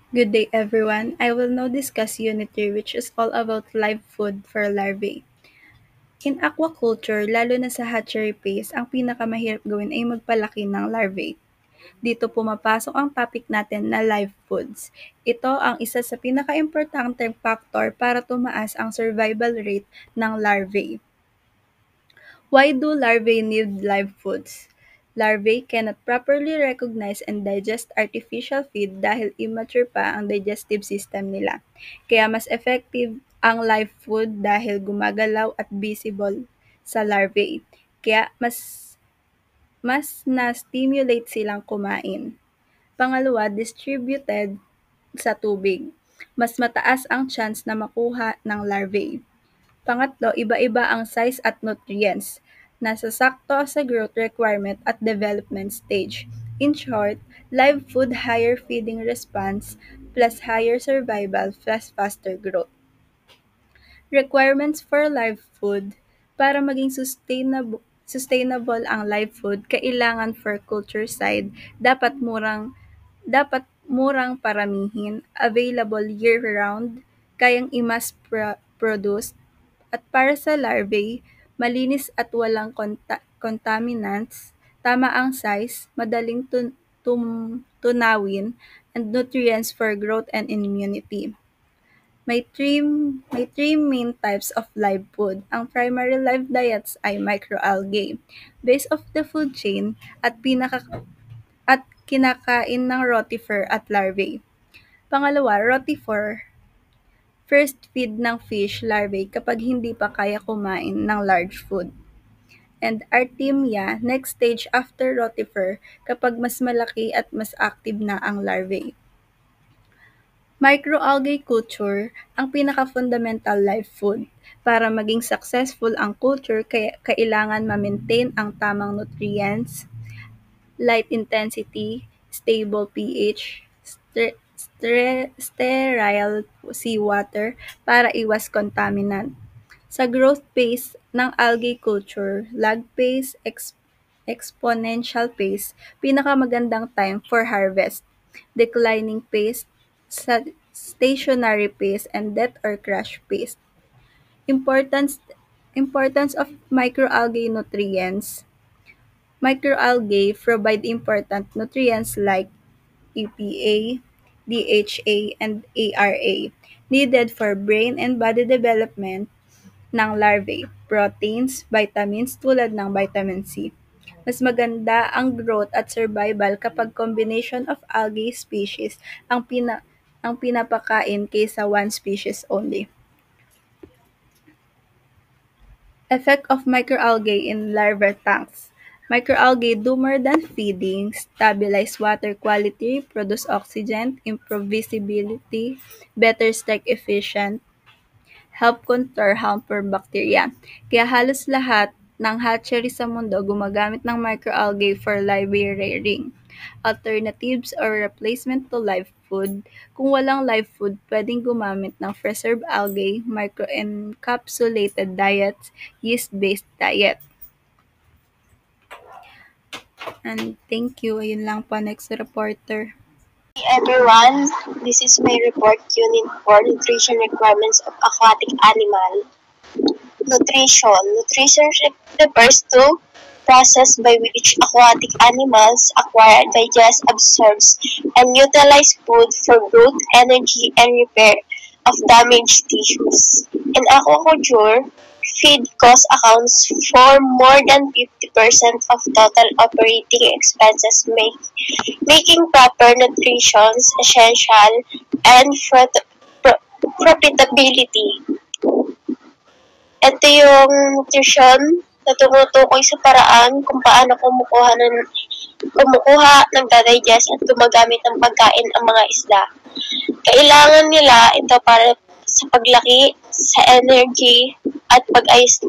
Good day everyone. I will now discuss Unit 3 which is all about live food for larvae. In aquaculture, lalo na sa hatchery phase, ang pinakamahirap gawin ay magpalaki ng larvae. Dito pumapasok ang topic natin na live foods. Ito ang isa sa pinaka-importanteng factor para tumaas ang survival rate ng larvae. Why do larvae need live foods? Larvae cannot properly recognize and digest artificial feed dahil immature pa ang digestive system nila. Kaya mas effective ang live food dahil gumagalaw at visible sa larvae. Kaya mas na-stimulate silang kumain. Pangalawa, distributed sa tubig. Mas mataas ang chance na makuha ng larvae. Pangatlo, iba-iba ang size at nutrients. Nasa sakto sa growth requirement at development stage. In short, live food higher feeding response plus higher survival plus faster growth. Requirements for live food. Para maging sustainable ang live food, kailangan for culture side, dapat murang paramihin, available year-round, kayang i-mass produce, at para sa larvae, malinis at walang contaminants, tama ang size, madaling tunawin, and nutrients for growth and immunity. May three main types of live food. Ang primary live diets ay microalgae, base of the food chain at kinakain ng rotifer at larvae. Pangalawa, rotifer, first feed ng fish larvae kapag hindi pa kaya kumain ng large food. And Artemia, next stage after rotifer kapag mas malaki at mas active na ang larvae. Microalgae culture ang pinaka-fundamental live food. Para maging successful ang culture, kailangan ma-maintain ang tamang nutrients, light intensity, stable pH, sterile seawater para iwas contaminant. Sa growth phase ng algae culture, lag phase, exponential phase, pinakamagandang time for harvest. Declining phase, stationary phase, and death or crash phase. Importance Importance of microalgae nutrients. Microalgae provide important nutrients like EPA, DHA, and ARA, needed for brain and body development ng larvae, proteins, vitamins tulad ng vitamin C. Mas maganda ang growth at survival kapag combination of algae species ang pinapakain kaysa one species only. Effect of microalgae in larval tanks. Microalgae do more than feeding, stabilize water quality, produce oxygen, improve visibility, better strike efficient, help control harmful bacteria. Kaya halos lahat ng hatchery sa mundo gumagamit ng microalgae for larvae rearing. Alternatives or replacement to live food. Kung walang live food, pwedeng gumamit ng preserved algae, microencapsulated diets, yeast-based diet. And thank you. Ayun lang po, next reporter. Hi everyone, this is my report unit for nutrition requirements of aquatic animal. Nutrition refers to process by which aquatic animals acquire, digest, absorbs, and utilize food for growth, energy, and repair of damaged tissues. In aquaculture, feed cost accounts for more than 50% of total operating expenses, making proper nutrition essential and profitability. Ito yung nutrition na tumutukoy sa paraan kung paano kumukuha, nagdadigest at gumagamit ng pagkain ang mga isda. Kailangan nila ito para sa paglaki, sa energy, at pag-ayos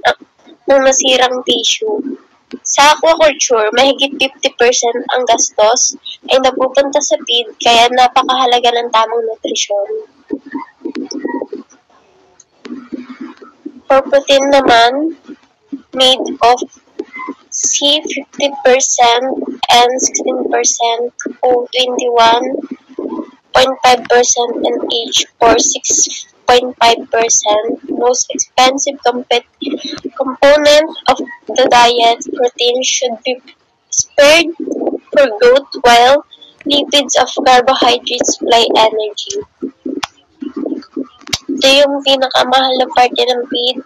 ng nasirang tissue. Sa aquaculture, mahigit 50% ang gastos ay napupunta sa feed kaya napakahalaga ng tamang nutrisyon. For protein naman, made of C 50% and 16% O 21 0.5% and age for 6.5%. Most expensive component of the diet, protein should be spared for growth while lipids of carbohydrates supply energy. Ito yung pinakamahal na parte ng feed.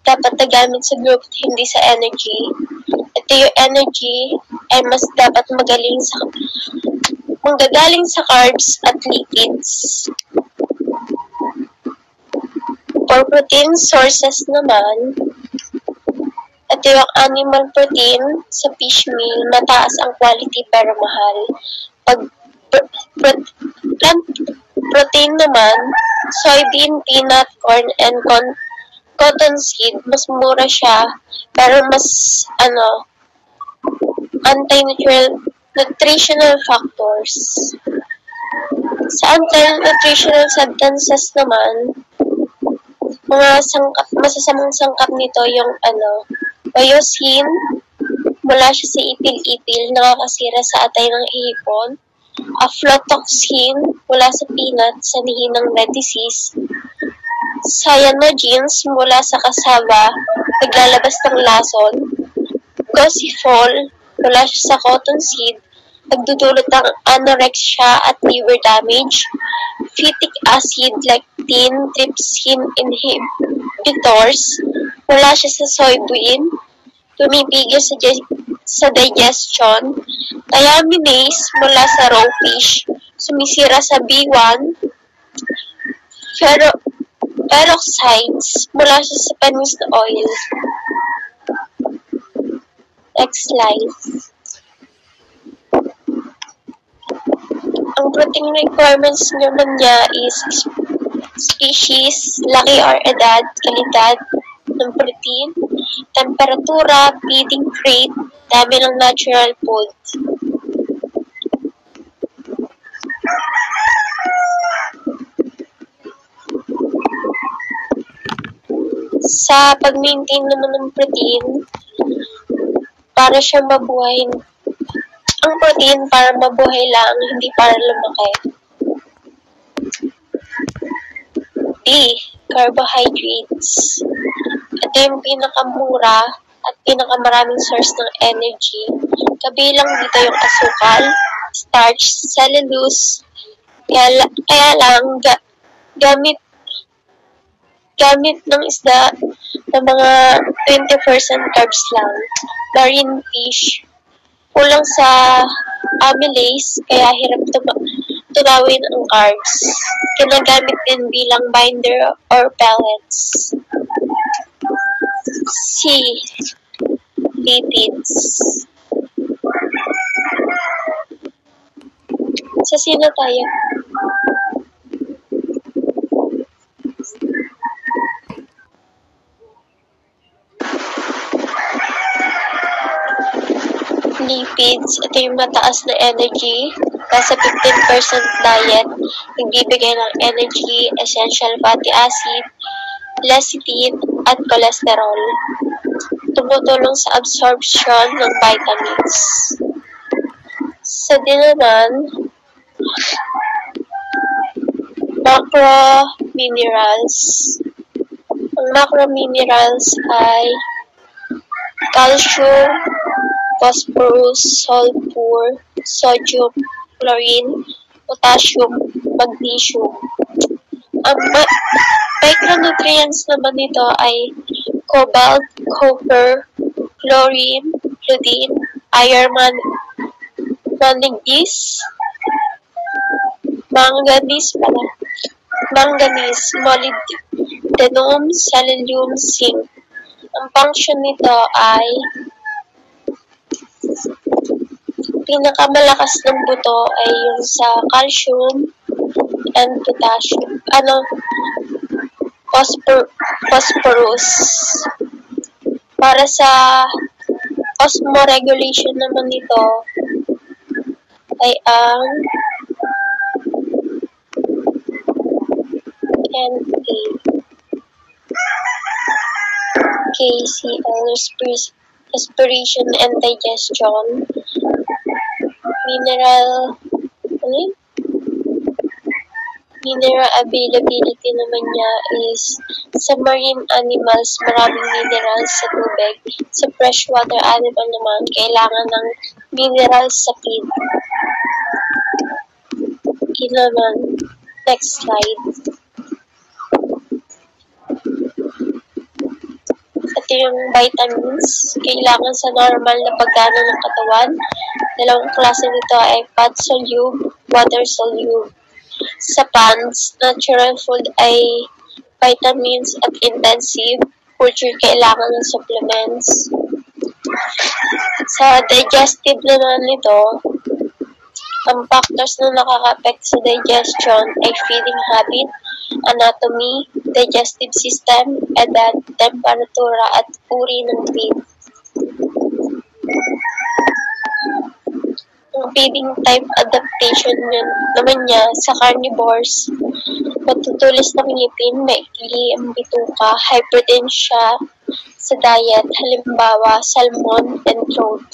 Dapat nagamit sa growth, hindi sa energy. Ito yung energy ay mas dapat manggagaling sa carbs at lipids. For protein sources naman, ito yung animal protein sa fish meal, mataas ang quality pero mahal. Pag plant protein naman, soybean, peanut, corn, and cotton seed, mas mura siya, pero mas anti-nutritional factors. Sa anti-nutritional substances naman, mga masasamang sangkap nito yung iodine, mula siya sa ipil-ipil, nakakasira sa atay ng ihipon. Aflatoxin, mula sa peanut, sanhi ng red disease. Cyanogens, mula sa cassava, naglalabas ng lason. Gossyphol, mula siya sa cotton seed, nagdudulot ng anorexia at liver damage. Phytic acid, lectin, trypsin inhibitors, mula siya sa soybean, tumipigil sa digestion. Thiaminase, mula sa raw fish, sumisira sa B1. Peroxides, mula siya sa panis na oil. Next slide. Ang protein requirements naman niya is species, laki or edad, kalidad ng protein, temperatura, feeding rate, dami ng natural food. Sa pag-maintain naman ng protein, para siya mabuhay, ang protein para mabuhay lang, hindi para lumaki. B. Carbohydrates. Ito yung pinakamura at pinakamaraming source ng energy. Kabilang dito yung asukal, starch, cellulose. Kaya lang, gamit ng isda na mga 20% carbs lang. Marine fish, kulang sa amylase, kaya hirap tunawin ang carbs. Kinagamit din bilang binder or pellets. C. Lipids. Sa sino tayo? Lipids, ito yung mataas na energy. Nasa 15% diet, nagbibigay ng energy, essential fatty acid, lecithin, at cholesterol. Tumutulong sa absorption ng vitamins. Sa dinanan, macrominerals. Ang macrominerals ay calcium, phosphorus, sulfur, sodium, chlorine, potassium, magnesium. Ang micronutrients naman nito ay cobalt, copper, chlorine, iodine, iron, manganese, molybdenum, selenium, zinc. Ang function nito ay pinakamalakas ng buto ay yung sa calcium and potassium. Phosphorus. Para sa osmoregulation naman nito ay ang Na, KCl, respiration and digestion, mineral, Mineral availability naman niya is sa marine animals, maraming minerals sa tubig. Sa freshwater animal naman, kailangan ng minerals sa feed. Yun naman. Next slide. Ito yung vitamins. Kailangan sa normal na paggana ng katawan. Dalawang klase nito ay fat-soluble, water-soluble. Sa plants, natural food ay vitamins at intensive culture kailangan ng supplements. Sa digestive naman nito, ang factors na nakaka-affect sa digestion ay feeding habit, anatomy, digestive system, edad, temperatura, at uri ng feed. Ang feeding type adaptation naman niya sa carnivores, matutulis ng ngipin, maikli ang bituka, hypertension siya sa diet, halimbawa salmon and trout.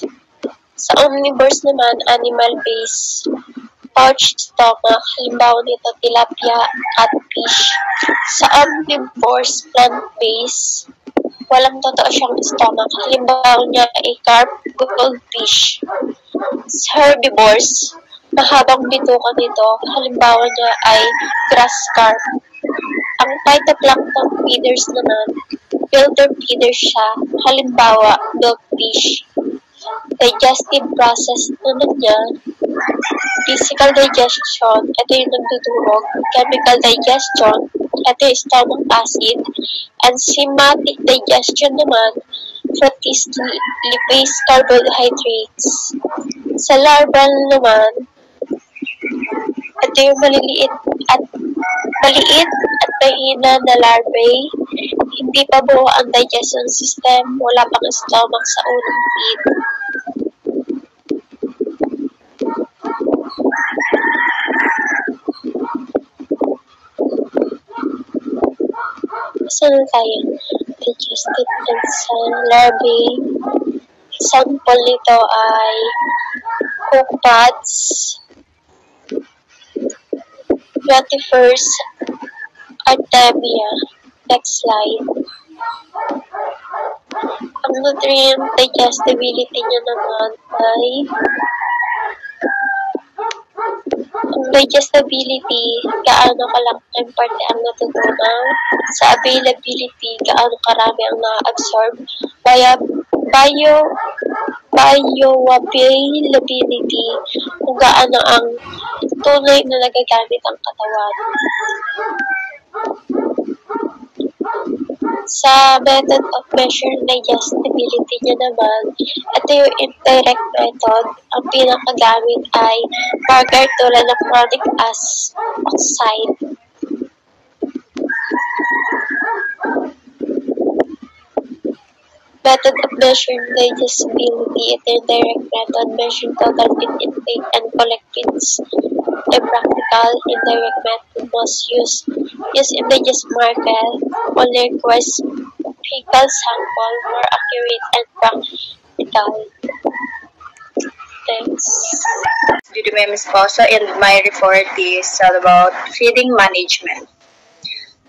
Sa omnivores naman, animal-based, pouched stomach, halimbawa nito tilapia at fish. Sa omnivores, plant-based, walang totoo siyang stomach, halimbawa niya ay carp, goldfish. Sa herbivores, mahabang bituka nito, halimbawa niya ay grass carp. Ang phytoplankton feeders naman, filter feeders siya, halimbawa milkfish. Digestive process naman niya, physical digestion, ito yung nagdudurog, chemical digestion, ito yung stomach acid, enzymatic digestion naman, fructose, lipase, carbohydrates. Sa larval naman, ito yung maliit at mahina na larvae, hindi pa buo ang digestion system, wala pang stomach sa unang feed. Saan tayo? Digestive enzyme larvae. Example nito ay cookpots, Platypus, Artemia. Next slide. Ang nutrient digestibility niya naman ay ang digestibility, gaano kalaking parte ang natutunaw, sa availability, gaano karami ang na-absorb, bioavailability, kung gaano ang tunay na nagagamit ang katawan. Sa method of measuring digestibility niya naman, ito yung indirect method. Ang pinakagamit ay marker tulad ng chloric oxide. Method of measuring digestibility, ito yung direct method, measuring total feed intake and collect feeds. A practical, indirect method was use images marker, only requires fecal sample, more accurate and practical. Thanks. Judy May Esposo, and my report is about feeding management.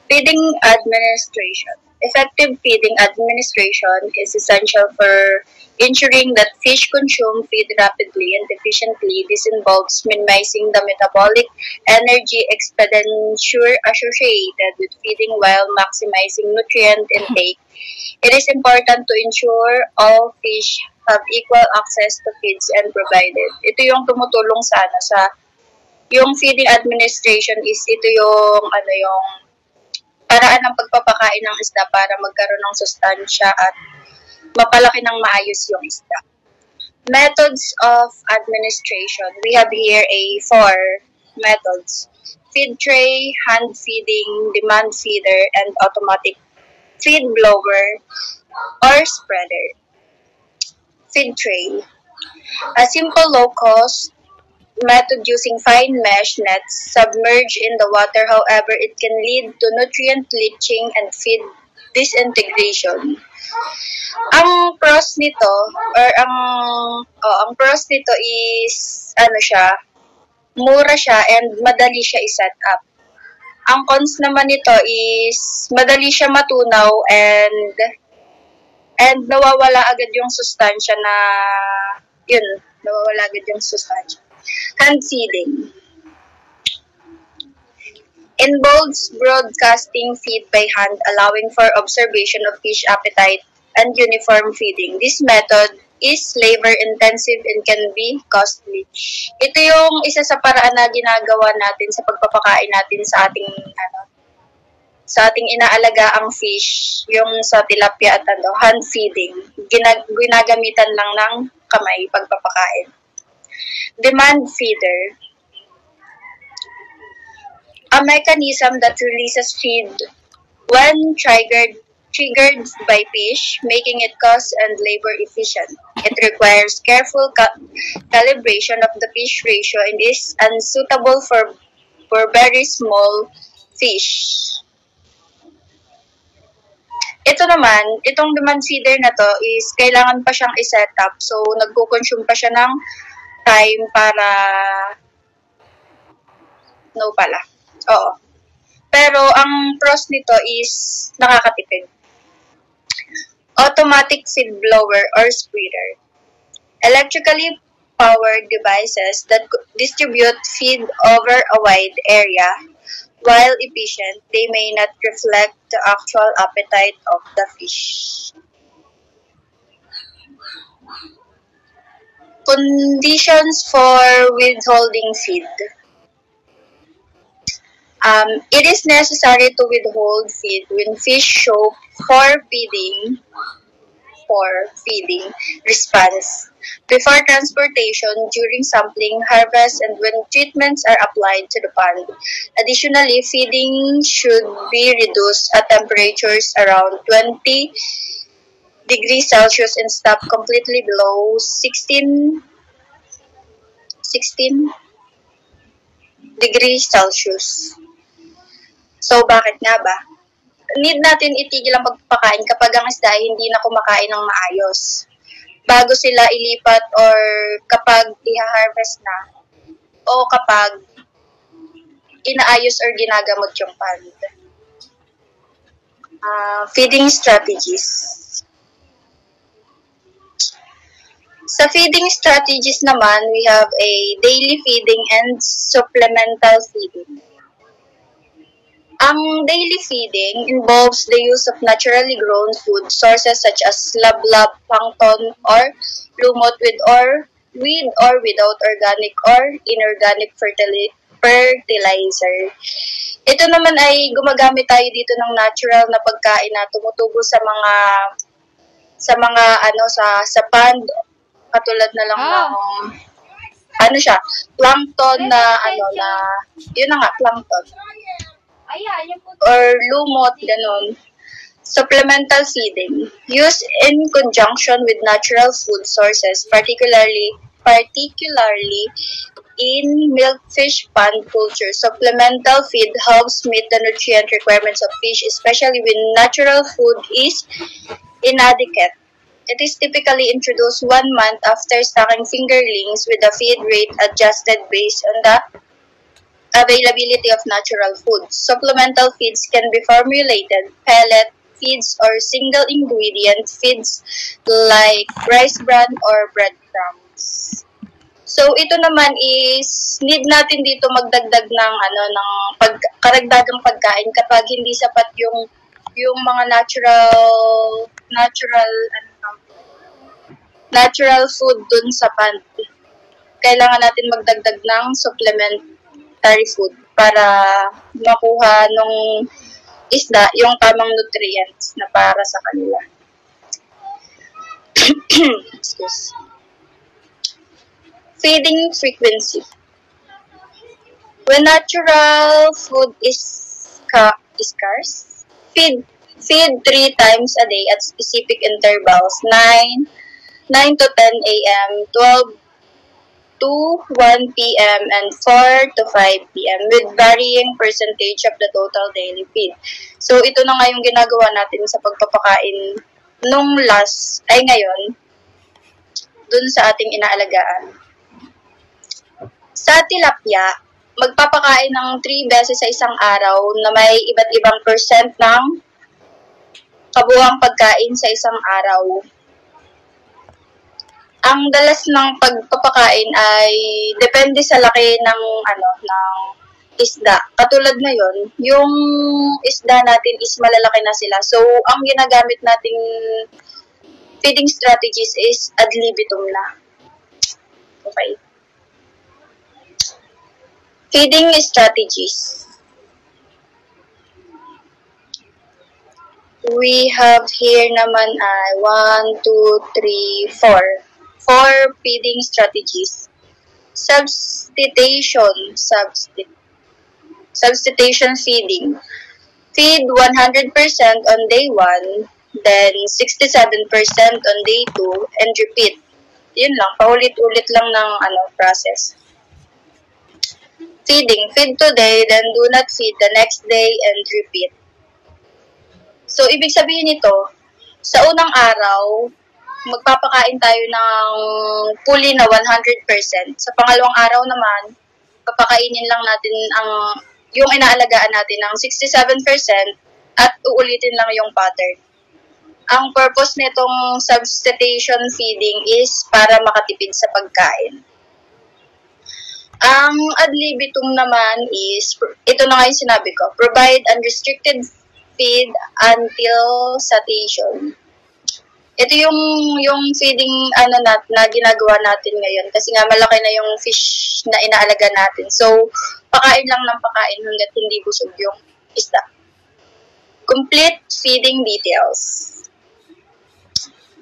Feeding administration. Effective feeding administration is essential for ensuring that fish consume feed rapidly and efficiently. This involves minimizing the metabolic energy expenditure associated with feeding while maximizing nutrient intake. It is important to ensure all fish have equal access to feeds and provided. Ito yung tumutulong sa yung feeding administration is ito yung yung paraan ng pagpapakain ng isda para magkaroon ng sustansya at mapalaki ng maayos yung isda. Methods of administration. We have here 4 methods. Feed tray, hand feeding, demand feeder, and automatic feed blower or spreader. Feed tray. A simple low-cost method using fine mesh nets submerged in the water. However, it can lead to nutrient leaching and feed disintegration. Ang pros nito is mura siya and madali siya i-set up. Ang cons naman nito is madali siya matunaw and nawawala agad yung sustansya na yun, nawawala agad yung sustansya. Hand feeding involves broadcasting feed by hand, allowing for observation of fish appetite and uniform feeding. This method is labor-intensive and can be costly. Ito yung isa sa paraan na ginagawa natin sa pagpapakain natin sa ating inaalagaang fish, yung sa tilapia at hand feeding. Ginagamitan lang ng kamay pagpapakain. Demand feeder. A mechanism that releases feed when triggered by fish, making it cost and labor efficient. It requires careful calibration of the fish ratio and is unsuitable for very small fish. Ito naman, itong demand feeder na to is kailangan pa siyang i-set up. So, nagko-consume pa siya ng time para Oo. Pero ang pros nito is nakakatipid. Automatic feed blower or spreader. Electrically powered devices that distribute feed over a wide area. While efficient, they may not reflect the actual appetite of the fish. Conditions for withholding feed. It is necessary to withhold feed when fish show for feeding response before transportation, during sampling, harvest, and when treatments are applied to the pond. Additionally, feeding should be reduced at temperatures around 20 degrees Celsius and stop completely below 16 degrees Celsius. So, bakit nga ba? Need natin itigil ang pagpapakain kapag ang isda hindi na kumakain ng maayos. Bago sila ilipat or kapag i-harvest na o kapag inaayos or ginagamot yung pond. Feeding strategies. Sa feeding strategies naman, we have a daily feeding and supplemental feeding. Ang daily feeding involves the use of naturally grown food sources such as lablab, plankton, or lumot with or without organic or inorganic fertilizer. Ito naman ay gumagamit tayo dito ng natural na pagkain na tumutubo sa pond, katulad na lang ng plankton plankton. Or lumot, ganun. Supplemental feeding. Used in conjunction with natural food sources, particularly in milkfish pond culture. Supplemental feed helps meet the nutrient requirements of fish, especially when natural food is inadequate. It is typically introduced 1 month after stocking fingerlings with a feed rate adjusted based on the availability of natural foods. Supplemental feeds can be formulated, pellet feeds, or single-ingredient feeds like rice bran or breadcrumbs. So, ito naman is need natin dito magdagdag ng karagdagang pagkain kapag hindi sapat yung mga natural food dun sa pond. Kailangan natin magdagdag ng supplementary food para makuha nung isda yung tamang nutrients na para sa kanila. Excuse. Feeding frequency. When natural food is scarce, feed 3 times a day at specific intervals, 9 to 10 a.m., 12 to 1 p.m., and 4 to 5 p.m. with varying percentage of the total daily feed. So, ito na nga yung ginagawa natin sa pagpapakain ngayon, dun sa ating inaalagaan. Sa tilapia, magpapakain ng 3 beses sa isang araw na may iba't ibang percent ng kabuuang pagkain sa isang araw. Ang dalas ng pagpapakain ay depende sa laki ng ng isda. Katulad ngayon, yung isda natin is malalaki na sila. So, ang ginagamit nating feeding strategies is ad libitum na. Okay. Feeding strategies. We have here naman ay 1, 2, 3, 4. 4 feeding strategies. Substitution feeding. Feed 100% on day 1, then 67% on day 2, and repeat. Yun lang, paulit-ulit lang ng process. Feeding. Feed today, then do not feed the next day, and repeat. So, ibig sabihin nito, sa unang araw, magpapakain tayo ng fully na 100%. Sa pangalawang araw naman, papakainin lang natin yung inaalagaan natin ng 67% at uulitin lang yung pattern. Ang purpose nitong substitution feeding is para makatipid sa pagkain. Ang ad libitum naman is, ito na nga yung sinabi ko, provide unrestricted feed until satiation. Ito yung feeding na ginagawa natin ngayon kasi nga malaki na yung fish na inaalaga natin. So, pakain lang ng pakain hanggat hindi busog yung isda. Complete feeding details.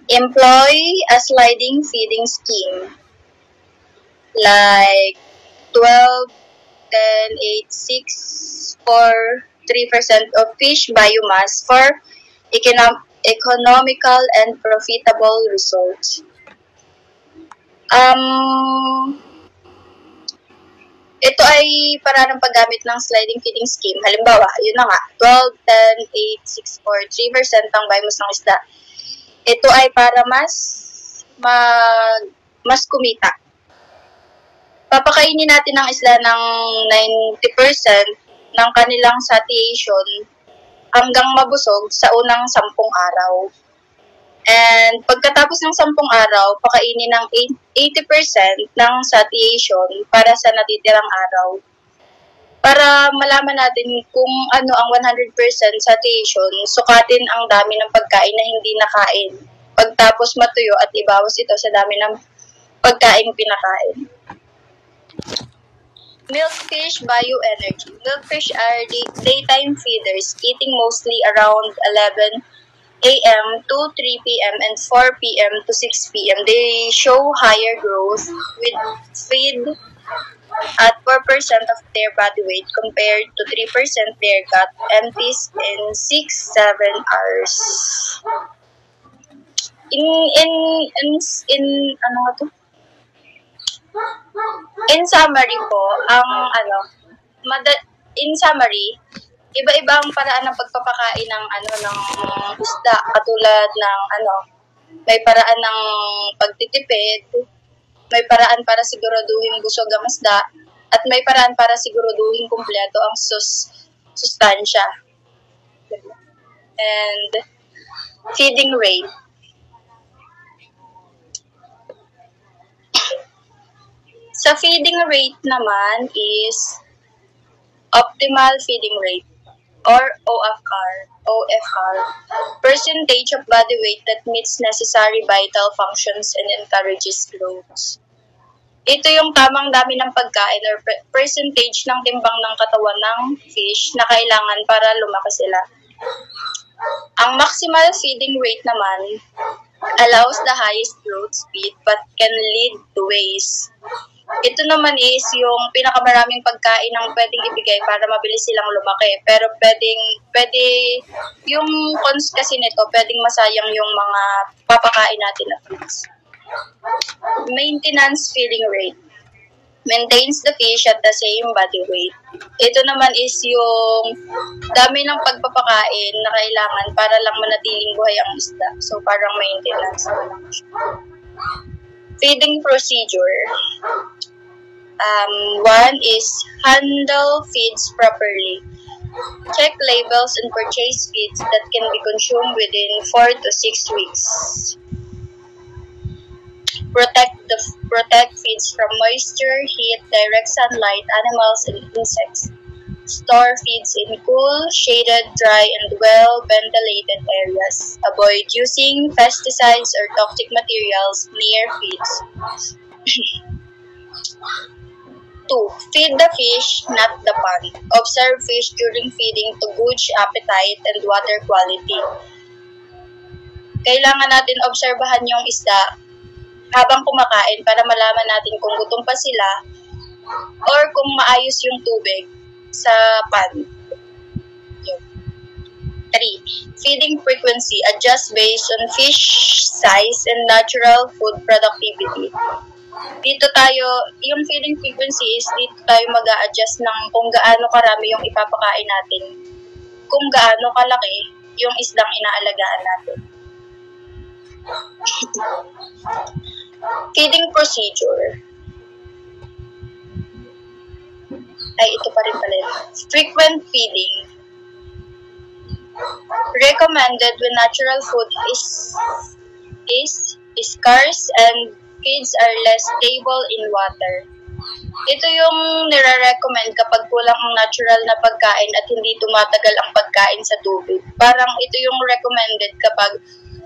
Employ a sliding feeding scheme like 12, 10, 8, 6 for 3% of fish biomass for economical and profitable results. Ito ay para ng paggamit ng sliding feeding scheme. Halimbawa, yun na nga, 12, 10, 8, 6, or 3% ang biomass ng isda. Ito ay para mas kumita. Papakainin natin ang isla ng 90% ng kanilang satiation hanggang mabusog sa unang 10 araw. And pagkatapos ng 10 araw, pakainin ng 80% ng satiation para sa natitirang araw. Para malaman natin kung ano ang 100% satiation, sukatin ang dami ng pagkain na hindi nakain. Pagtapos matuyo at ibawas ito sa dami ng pagkain pinakain. Milkfish bioenergy. Milkfish are daytime feeders, eating mostly around 11 a.m. to 3 p.m. and 4 p.m. to 6 p.m. They show higher growth with feed at 4% of their body weight compared to 3% their gut empties in 6-7 hours. In summary po, in summary, iba-iba ang paraan ng pagpapakain ng isda, katulad ng may paraan ng pagtitipid, may paraan para siguraduhin busog ang isda, at may paraan para siguraduhin kumpleto ang sustansya. And feeding rate. Sa feeding rate naman is optimal feeding rate or OFR, percentage of body weight that meets necessary vital functions and encourages growth. Ito yung tamang dami ng pagkain or percentage ng timbang ng katawan ng fish na kailangan para lumaki sila. Ang maximal feeding rate naman allows the highest growth speed but can lead to waste. Ito naman is yung pinakamaraming pagkain ng pwedeng ibigay para mabilis silang lumaki. Pero pwede yung cons kasi nito, pwedeng masayang yung mga papakain natin na foods. Maintenance feeding rate. Maintains the fish at the same body weight. Ito naman is yung dami ng pagpapakain na kailangan para lang manatiling buhay ang isda. So, parang maintenance. Feeding procedure. One is handle feeds properly. Check labels and purchase feeds that can be consumed within 4 to 6 weeks. Protect feeds from moisture, heat, direct sunlight, animals, and insects. Store feeds in cool, shaded, dry, and well-ventilated areas. Avoid using pesticides or toxic materials near feeds. 2. Feed the fish, not the pond. Observe fish during feeding to gauge appetite and water quality. Kailangan natin obserbahan yung isda habang kumakain para malaman natin kung gutom pa sila or kung maayos yung tubig sa pond. 3. Feeding frequency. Adjust based on fish size and natural food productivity. Dito tayo, yung feeding frequency is dito tayo mag-a-adjust ng kung gaano karami yung ipapakain natin, kung gaano kalaki yung isdang inaalagaan natin. Feeding procedure. Ay, ito pa rin pala. Frequent feeding. Recommended when natural food is scarce and feeds are less stable in water. Ito yung nire-recommend kapag kulang ang natural na pagkain at hindi tumatagal ang pagkain sa tubig. Parang ito yung recommended kapag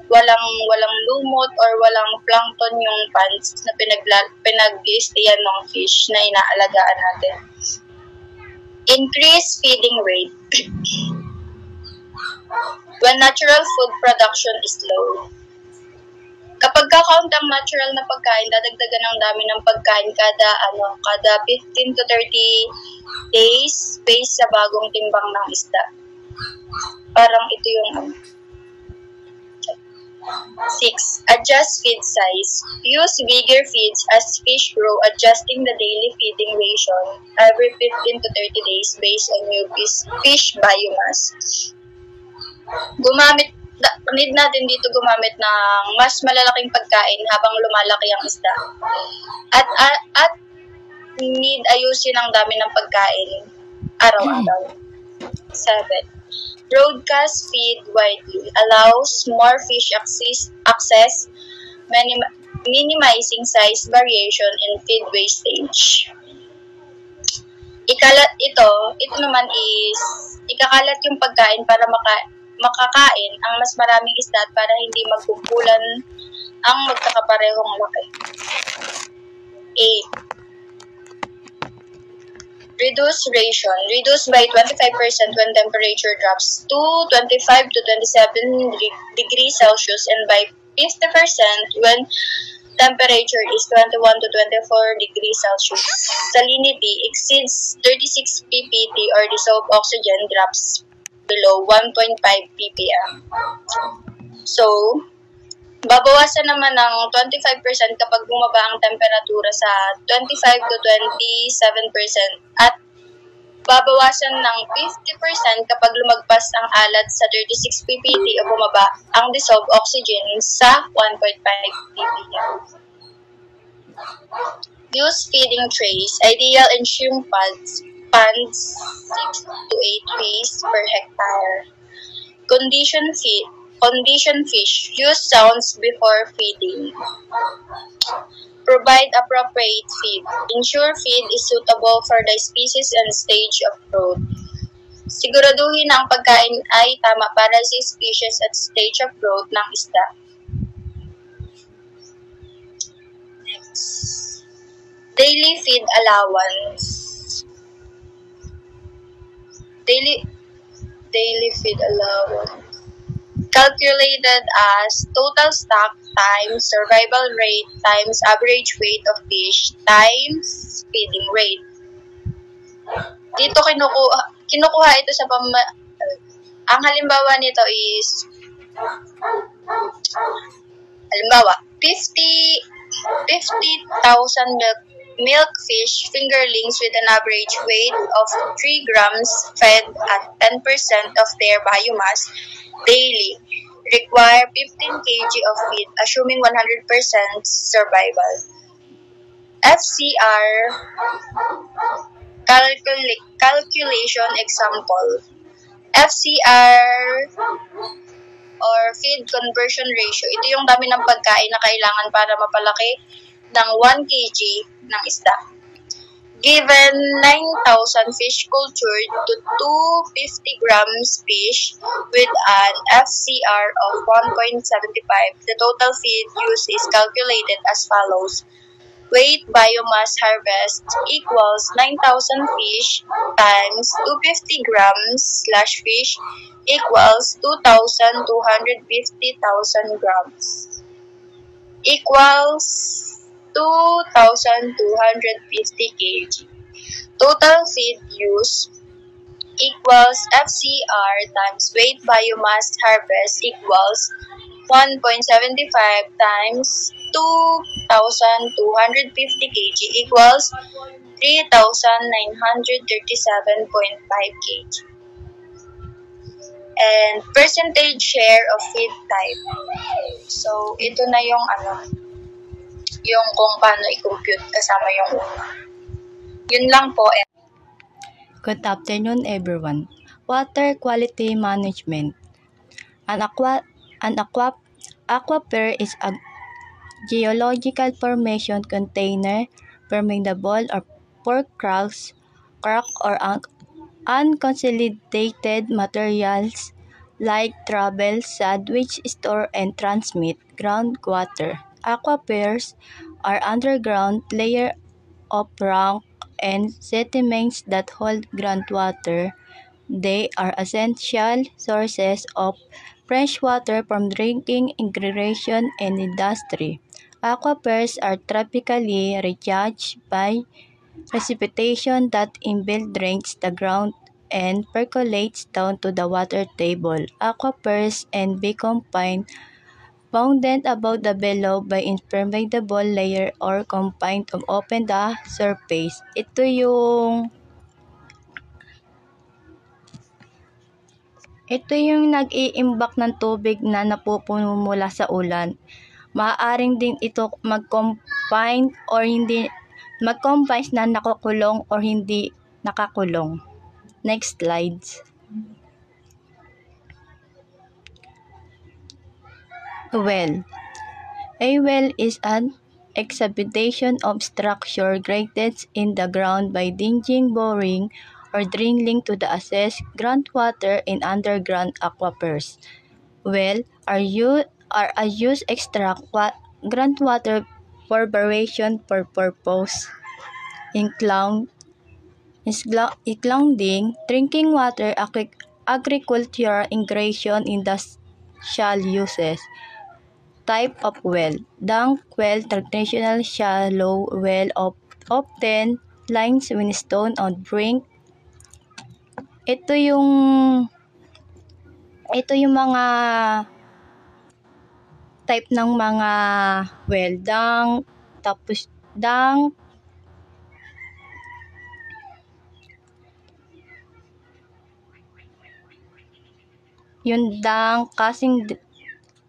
walang lumot or walang plankton yung ponds na pinag-i-stayan ng fish na inaalagaan natin. Increase feeding rate. When natural food production is low. Kapag ka-count ang natural na pagkain, dadagdagan ang dami ng pagkain kada 15 to 30 days based sa bagong timbang ng isda. Parang ito yung 6. Adjust feed size. Use bigger feeds as fish grow, adjusting the daily feeding ration every 15 to 30 days based on new fish biomass. Need natin dito gumamit ng mas malalaking pagkain habang lumalaki ang isda. At need ayusin ang dami ng pagkain araw-araw. 7. Broadcast feed widely. Allows more fish access, minimizing size variation and feed wastage. Ito naman is ikakalat yung pagkain para makakain ang mas maraming isda at para hindi magkumpulan ang magkakaparehong laki. 8. Reduce ration. Reduce by 25% when temperature drops to 25 to 27 degrees Celsius and by 50% when temperature is 21 to 24 degrees Celsius. Salinity exceeds 36 ppt or dissolved oxygen drops below 1.5 ppm. So, babawasan naman ng 25% kapag bumaba ang temperatura sa 25 to 27% at babawasan ng 50% kapag lumagpas ang alat sa 36 ppt o bumaba ang dissolved oxygen sa 1.5 ppm. Use feeding trays. Ideal in shrimp ponds 6 to 8 fish per hectare. Condition fish. Use sounds before feeding. Provide appropriate feed. Ensure feed is suitable for the species and stage of growth. Siguraduhin na ang pagkain ay tama para sa species at stage of growth ng isda. Next. Daily feed allowance. Daily feed allowance. Calculated as total stock times survival rate times average weight of fish times feeding rate. Dito kinukuha ito sa ang halimbawa nito is halimbawa 50,000 milk fish fingerlings with an average weight of 3 grams fed at 10% of their biomass daily require 15 kg of feed, assuming 100% survival. FCR calculation example. FCR or feed conversion ratio. Ito yung dami ng pagkain na kailangan para mapalaki ng 1 kg ng isda. Given 9,000 fish cultured to 250 grams fish with an FCR of 1.75, the total feed use is calculated as follows. Weight biomass harvest equals 9,000 fish times 250 grams / fish equals 2,250,000 grams equals 2,250 kg. Total feed use equals FCR times weight biomass harvest equals 1.75 times 2,250 kg equals 3,937.5 kg. And percentage share of feed type. So, ito na yung yung kung paano i-compute kasama yung una. Yun lang po. Good afternoon, everyone. Water quality management. An aquifer is a geological formation container, permeable or pore cracks or unconsolidated materials like gravel, sand which store and transmit groundwater. Aquifers are underground layer of rock and sediments that hold groundwater. They are essential sources of fresh water from drinking, irrigation, and industry. Aquifers are typically recharged by precipitation that inbuilt drains the ground and percolates down to the water table. Aquifers and be confined, bounded above the below by impermeable layer or confined to open the surface. Ito yung nag-iimbak ng tubig na napupuno mula sa ulan. Maaaring din ito mag-confine or hindi mag-confine na nakakulong or hindi nakakulong. Next slides. Well. A well is an excavation of structure created in the ground by digging, boring, or drilling to access groundwater in underground aquifers. Well are used extract groundwater for variation for purpose, including drinking water, agriculture, irrigation, industrial uses. Type of well. Dunk well, traditional shallow well often lines limestone on brink. Ito yung mga type ng mga well. Dunk, tapos dunk, yung dunk,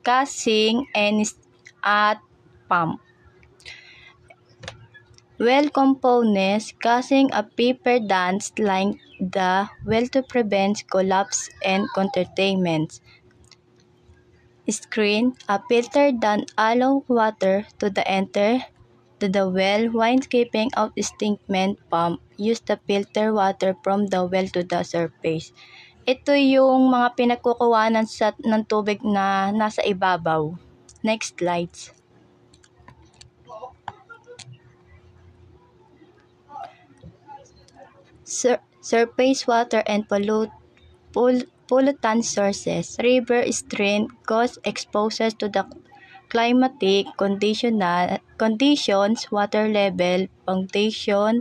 casing and at pump. Well components: casing, a paper dance line the well to prevent collapse and containment. Screen, a filter that allow water to enter to the well while keeping out stagnant. Pump, use to filter water from the well to the surface. Ito yung mga pinagkukuhanan ng tubig na nasa ibabaw. Next slides. Surface water and pollutant sources. River stream cause exposure to the climatic conditions, water level, foundation,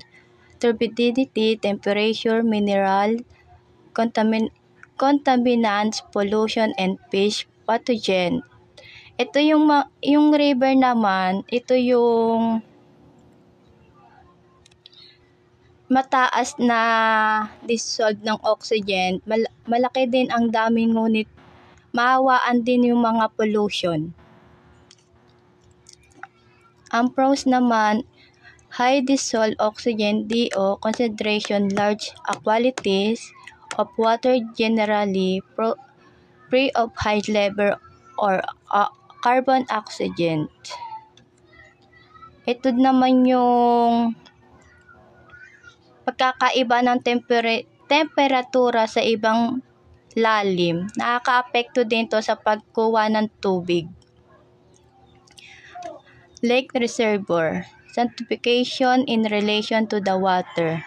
turbidity, temperature, mineral, contaminants, pollution, and fish pathogen. Ito yung river naman, ito yung mataas na dissolve ng oxygen. Malaki din ang dami, ngunit mahawaan din yung mga pollution. Ang pros naman, high dissolved oxygen (DO) concentration, large quantities of water generally free of high level or carbon oxygen. Ito naman yung pagkakaiba ng temperatura sa ibang lalim. Nakakaapekto din to sa pagkuha ng tubig. Lake reservoir. Sanctification in relation to the water.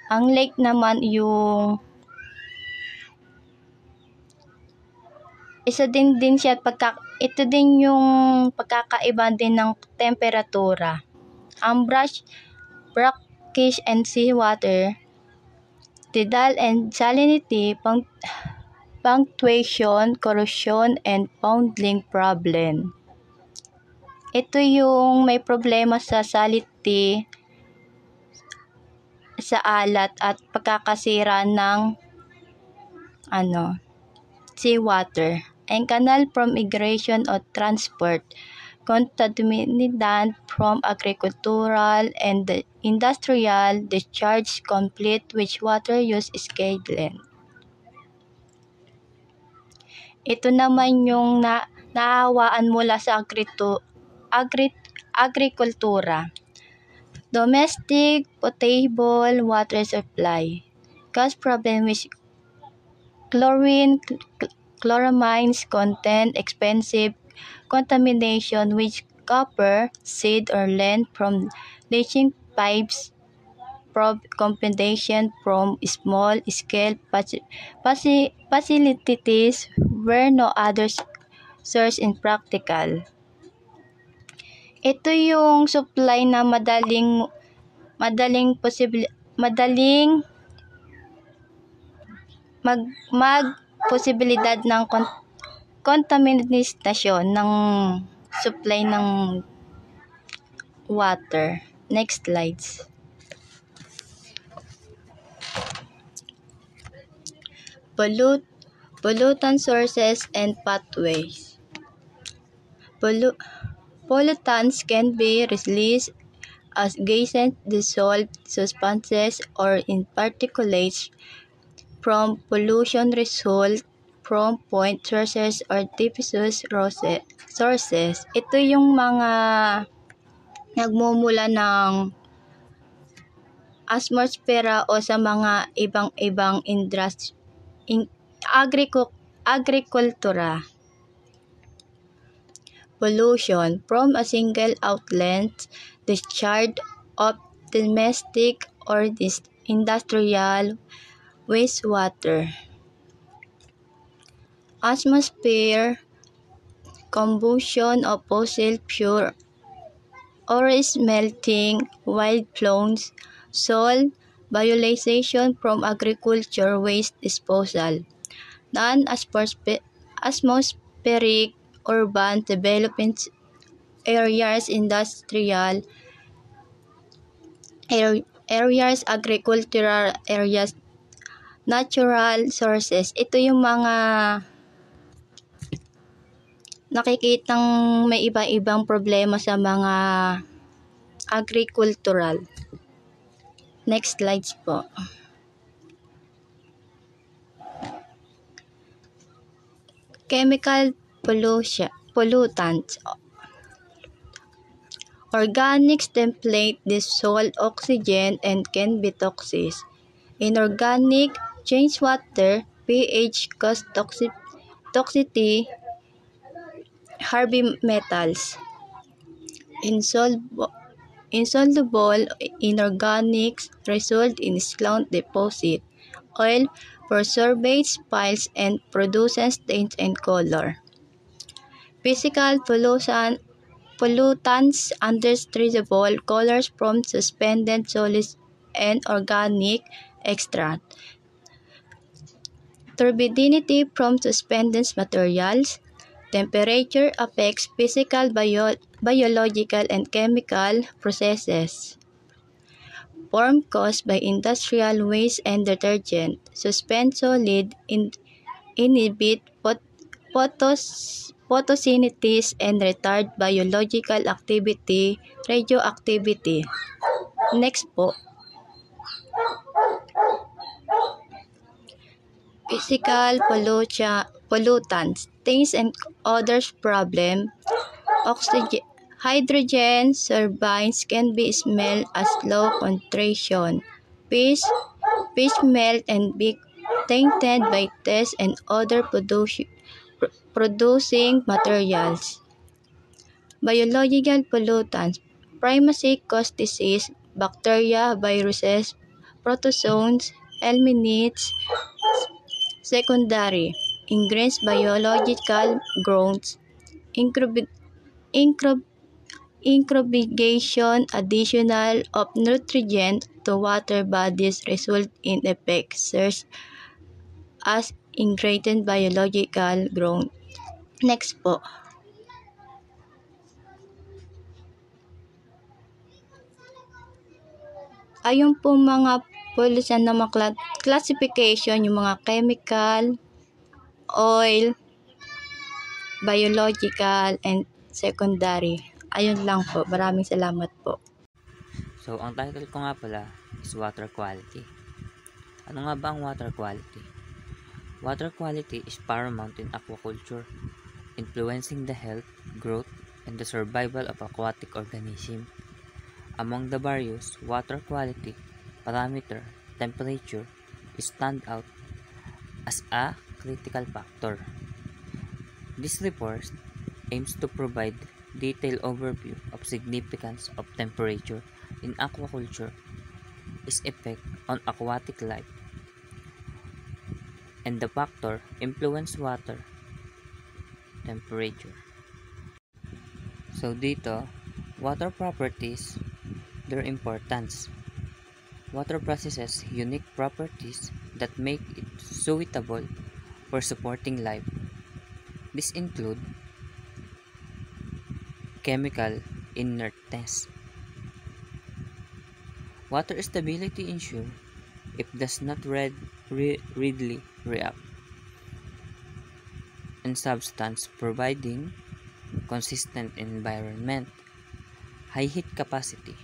Ang lake naman yung ito din yung pagkakaiba din ng temperatura. Ang brackish and seawater, tidal and salinity, punctuation, corrosion, and fouling problem. Ito yung may problema sa salinity, sa alat at pagkakasira ng seawater. And canal from migration or transport, contaminant from agricultural and industrial discharge complete with water use schedule. Ito naman yung naawaan mula sa agrikultura. Domestic potable water supply. Cause problem with chloramines content expensive contamination with copper, seed or lead from leaching pipes, compensation from small-scale facilities where no other source is practical. Ito yung supply na madaling posibilidad ng contamination ng supply ng water. Next slides. Pollutant sources and pathways. Pollutants can be released as gases, dissolved substances, or in particulates from pollution result from point sources or diffuse sources. Ito yung mga nagmumula ng atmosphere o sa mga ibang agrikultura. Pollution from a single outlet, discharge of domestic or industrial wastewater. Atmosphere, combustion of fossil fuel or smelting, wildflowns, soil, violation from agriculture waste disposal, non-atmospheric urban development areas, industrial areas, agricultural areas, natural sources. Ito yung mga nakikitang may iba-ibang problema sa mga agricultural. Next slides po. Chemical pollutants. Organics template dissolve oxygen and can be toxic. Inorganic change water, pH, cause toxicity, heavy metals. Insoluble inorganics result in slump deposit. Oil preservates piles and produces stains and color. Physical pollutants undesirable colors from suspended solids and organic extract. Turbidity from suspended materials. Temperature affects physical, biological, and chemical processes. Form caused by industrial waste and detergent. Suspend solid inhibit photosynthesis and retard biological activity, radioactivity. Next po, physical pollutants, things and others problem. Hydrogen turbines can be smelled as low concentration. Fish melt and be tainted by tests and other producing materials. Biological pollutants primarily cause disease, bacteria, viruses, protozoans, helminths. Secondary ingredients biological growths, incubation additional of nutrient to water bodies result in effects such as ingredient biological growth. Next po. Ayun po mga pollution na mga classification, yung mga chemical, oil, biological, and secondary. Ayun lang po. Maraming salamat po. So, ang title ko nga pala is Water Quality. Ano nga ba ang water quality? Water quality is paramount in aquaculture, influencing the health, growth, and the survival of aquatic organisms. Among the various water quality parameter, temperature stand out as a critical factor. This report aims to provide detailed overview of significance of temperature in aquaculture, its effect on aquatic life, and the factor influence water temperature. So dito, water properties, their importance. Water possesses unique properties that make it suitable for supporting life. These include chemical inertness. Water stability ensure it does not readily react, and substance providing consistent environment. High heat capacity.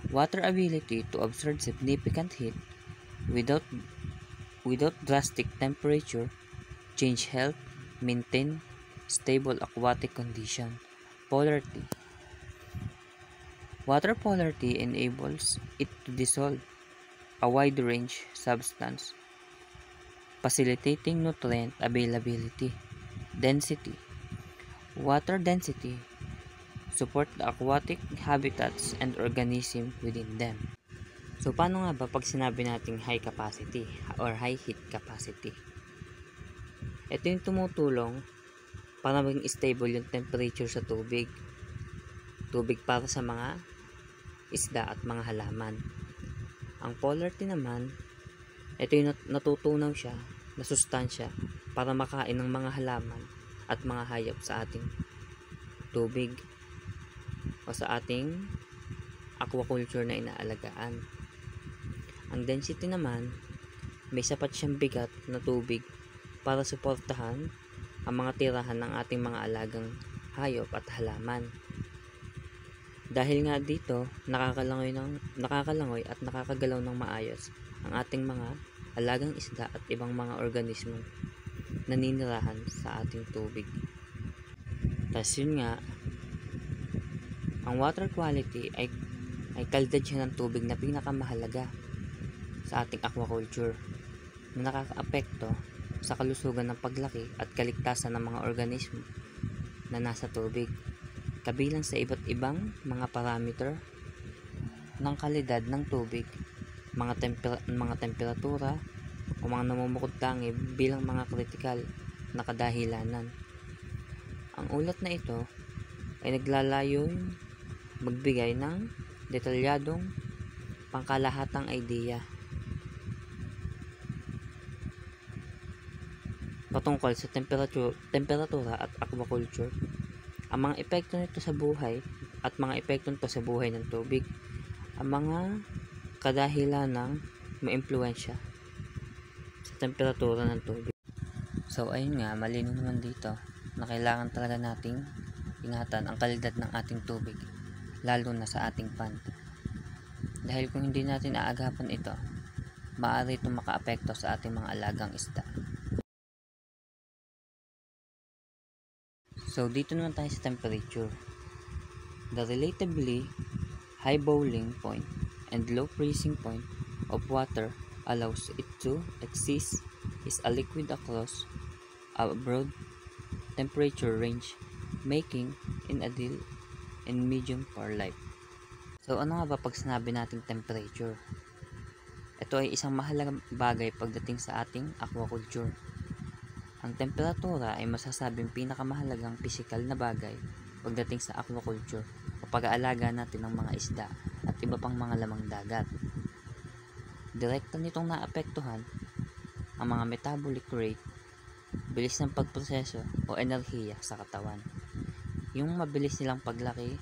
Water ability to absorb significant heat without drastic temperature change, help maintain stable aquatic condition. Polarity. Water polarity enables it to dissolve a wide range substance, facilitating nutrient availability. Density. Water density support the aquatic habitats and organism within them. So, paano nga ba pag sinabi nating high capacity or high heat capacity? Ito yung tumutulong para maging stable yung temperature sa tubig. Tubig para sa mga isda at mga halaman. Ang polarity naman, ito yung natutunaw siya na sustansya para makain ng mga halaman at mga hayop sa ating tubig o sa ating aquaculture na inaalagaan. Ang density naman, may sapat siyang bigat na tubig para suportahan ang mga tirahan ng ating mga alagang hayop at halaman. Dahil nga dito, nakakalangoy at nakakagalaw ng maayos ang ating mga alagang isda at ibang mga organismo naninirahan sa ating tubig. Tas yun nga, ang water quality ay kalidad siya ng tubig na pinakamahalaga sa ating aquaculture na nakakaapekto sa kalusugan ng paglaki at kaligtasan ng mga organismo na nasa tubig, kabilang sa iba't ibang mga parameter ng kalidad ng tubig, mga temperatura o mga namumukod-tangi bilang mga kritikal na kadahilanan. Ang ulat na ito ay naglalayon magbigay ng detalyadong pangkalahatang idea patungkol sa temperatura at aquaculture, ang mga epekto nito sa buhay at mga epekto nito sa buhay ng tubig, ang mga kadahilan ng maimpluwensya sa temperatura ng tubig. So ayun nga, malinaw naman dito na kailangan talaga nating ingatan ang kalidad ng ating tubig, lalo na sa ating pond. Dahil kung hindi natin aagapan ito, maaari itong makaapekto sa ating mga alagang isda. So dito naman tayo sa temperature. The relatively high boiling point and low freezing point of water allows it to exist as a liquid across a broad temperature range, making it ideal and medium for life. So ano nga ba pag sinabi nating temperature? Ito ay isang mahalagang bagay pagdating sa ating aquaculture. Ang temperatura ay masasabing pinakamahalagang pisikal na bagay pagdating sa aquaculture o pag-aalaga natin ng mga isda at iba pang mga lamang dagat. Direkta nitong naapektuhan ang mga metabolic rate, bilis ng pagproseso o enerhiya sa katawan. Yung mabilis nilang paglaki,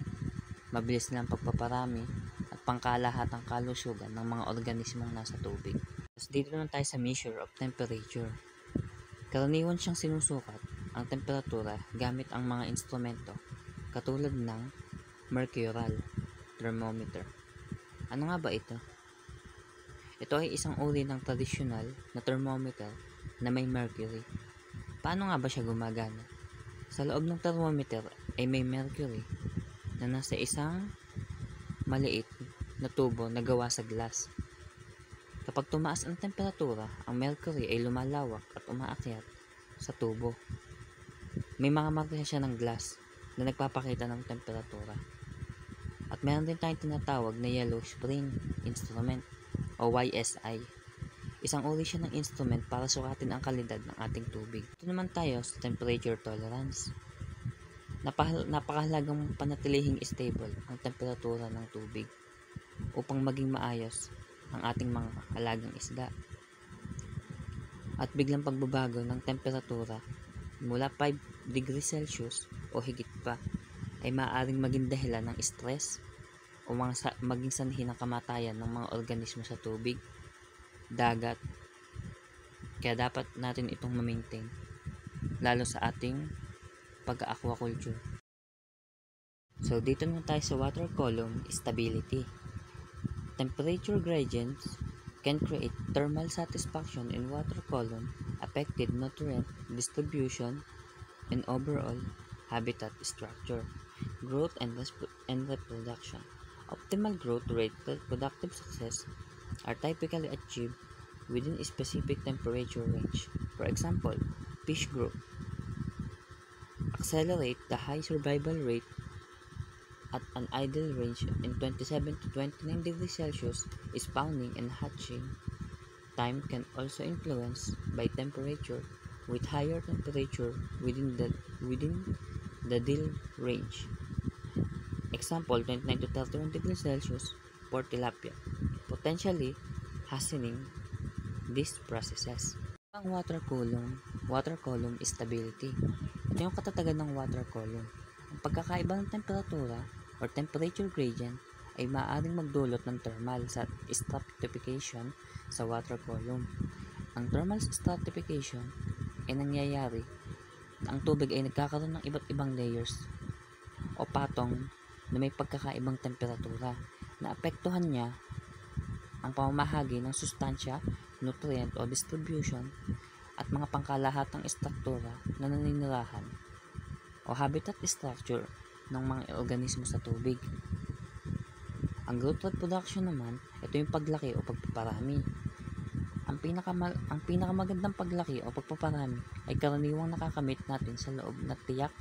mabilis nilang pagpaparami at pangkalahatang kalusugan ng mga organismong nasa tubig. Tapos dito naman tayo sa measure of temperature. Karaniwan siyang sinusukat ang temperatura gamit ang mga instrumento katulad ng mercurial thermometer. Ano nga ba ito? Ito ay isang uri ng tradisyonal na thermometer na may mercury. Paano nga ba siya gumagana? Sa loob ng thermometer ay may mercury na nasa isang maliit na tubo na gawa sa glass. Kapag tumaas ang temperatura, ang mercury ay lumalawak at umaakyat sa tubo. May mga marka siya ng glass na nagpapakita ng temperatura. At meron din tayong tinatawag na yellow spring instrument o YSI. Isang uri siya ng instrument para sukatin ang kalidad ng ating tubig. Ito naman tayo sa temperature tolerance. Napakahalagang panatilihing stable ang temperatura ng tubig upang maging maayos ang ating mga alagang isda. At biglang pagbabago ng temperatura mula 5 degrees Celsius o higit pa ay maaaring maging dahilan ng stress o maging sanhi ng kamatayan ng mga organismo sa tubig, dagat. Kaya dapat natin itong ma-maintain lalo sa ating pag-aquaculture. So dito naman tayo sa water column stability. Temperature gradients can create thermal satisfaction in water column, affected nutrient distribution and overall habitat structure, growth and reproduction. Optimal growth rate and reproductive success are typically achieved within a specific temperature range. For example, fish growth accelerate the high survival rate at an ideal range in 27 to 29 degrees Celsius. Spawning and hatching time can also influence by temperature, with higher temperature within the deal range. Example, 29 to 31 degrees Celsius for tilapia, potentially hastening these processes. Ang water column stability. Ito yung katatagan ng water column. Ang pagkakaiba ng temperatura or temperature gradient ay maaaring magdulot ng thermal stratification sa water column. Ang thermal stratification ay nangyayari na ang tubig ay nagkakaroon ng iba't ibang layers o patong na may pagkakaibang temperatura na apektuhan niya ang pamamahagi ng sustansya, nutrient o distribution at mga pangkalahatang struktura na naninirahan o habitat structure ng mga organismo sa tubig. Ang growth reproduction naman, ito yung paglaki o pagpaparami. Ang pinakamagandang paglaki o pagpaparami ay karaniwang nakakamit natin sa loob na tiyak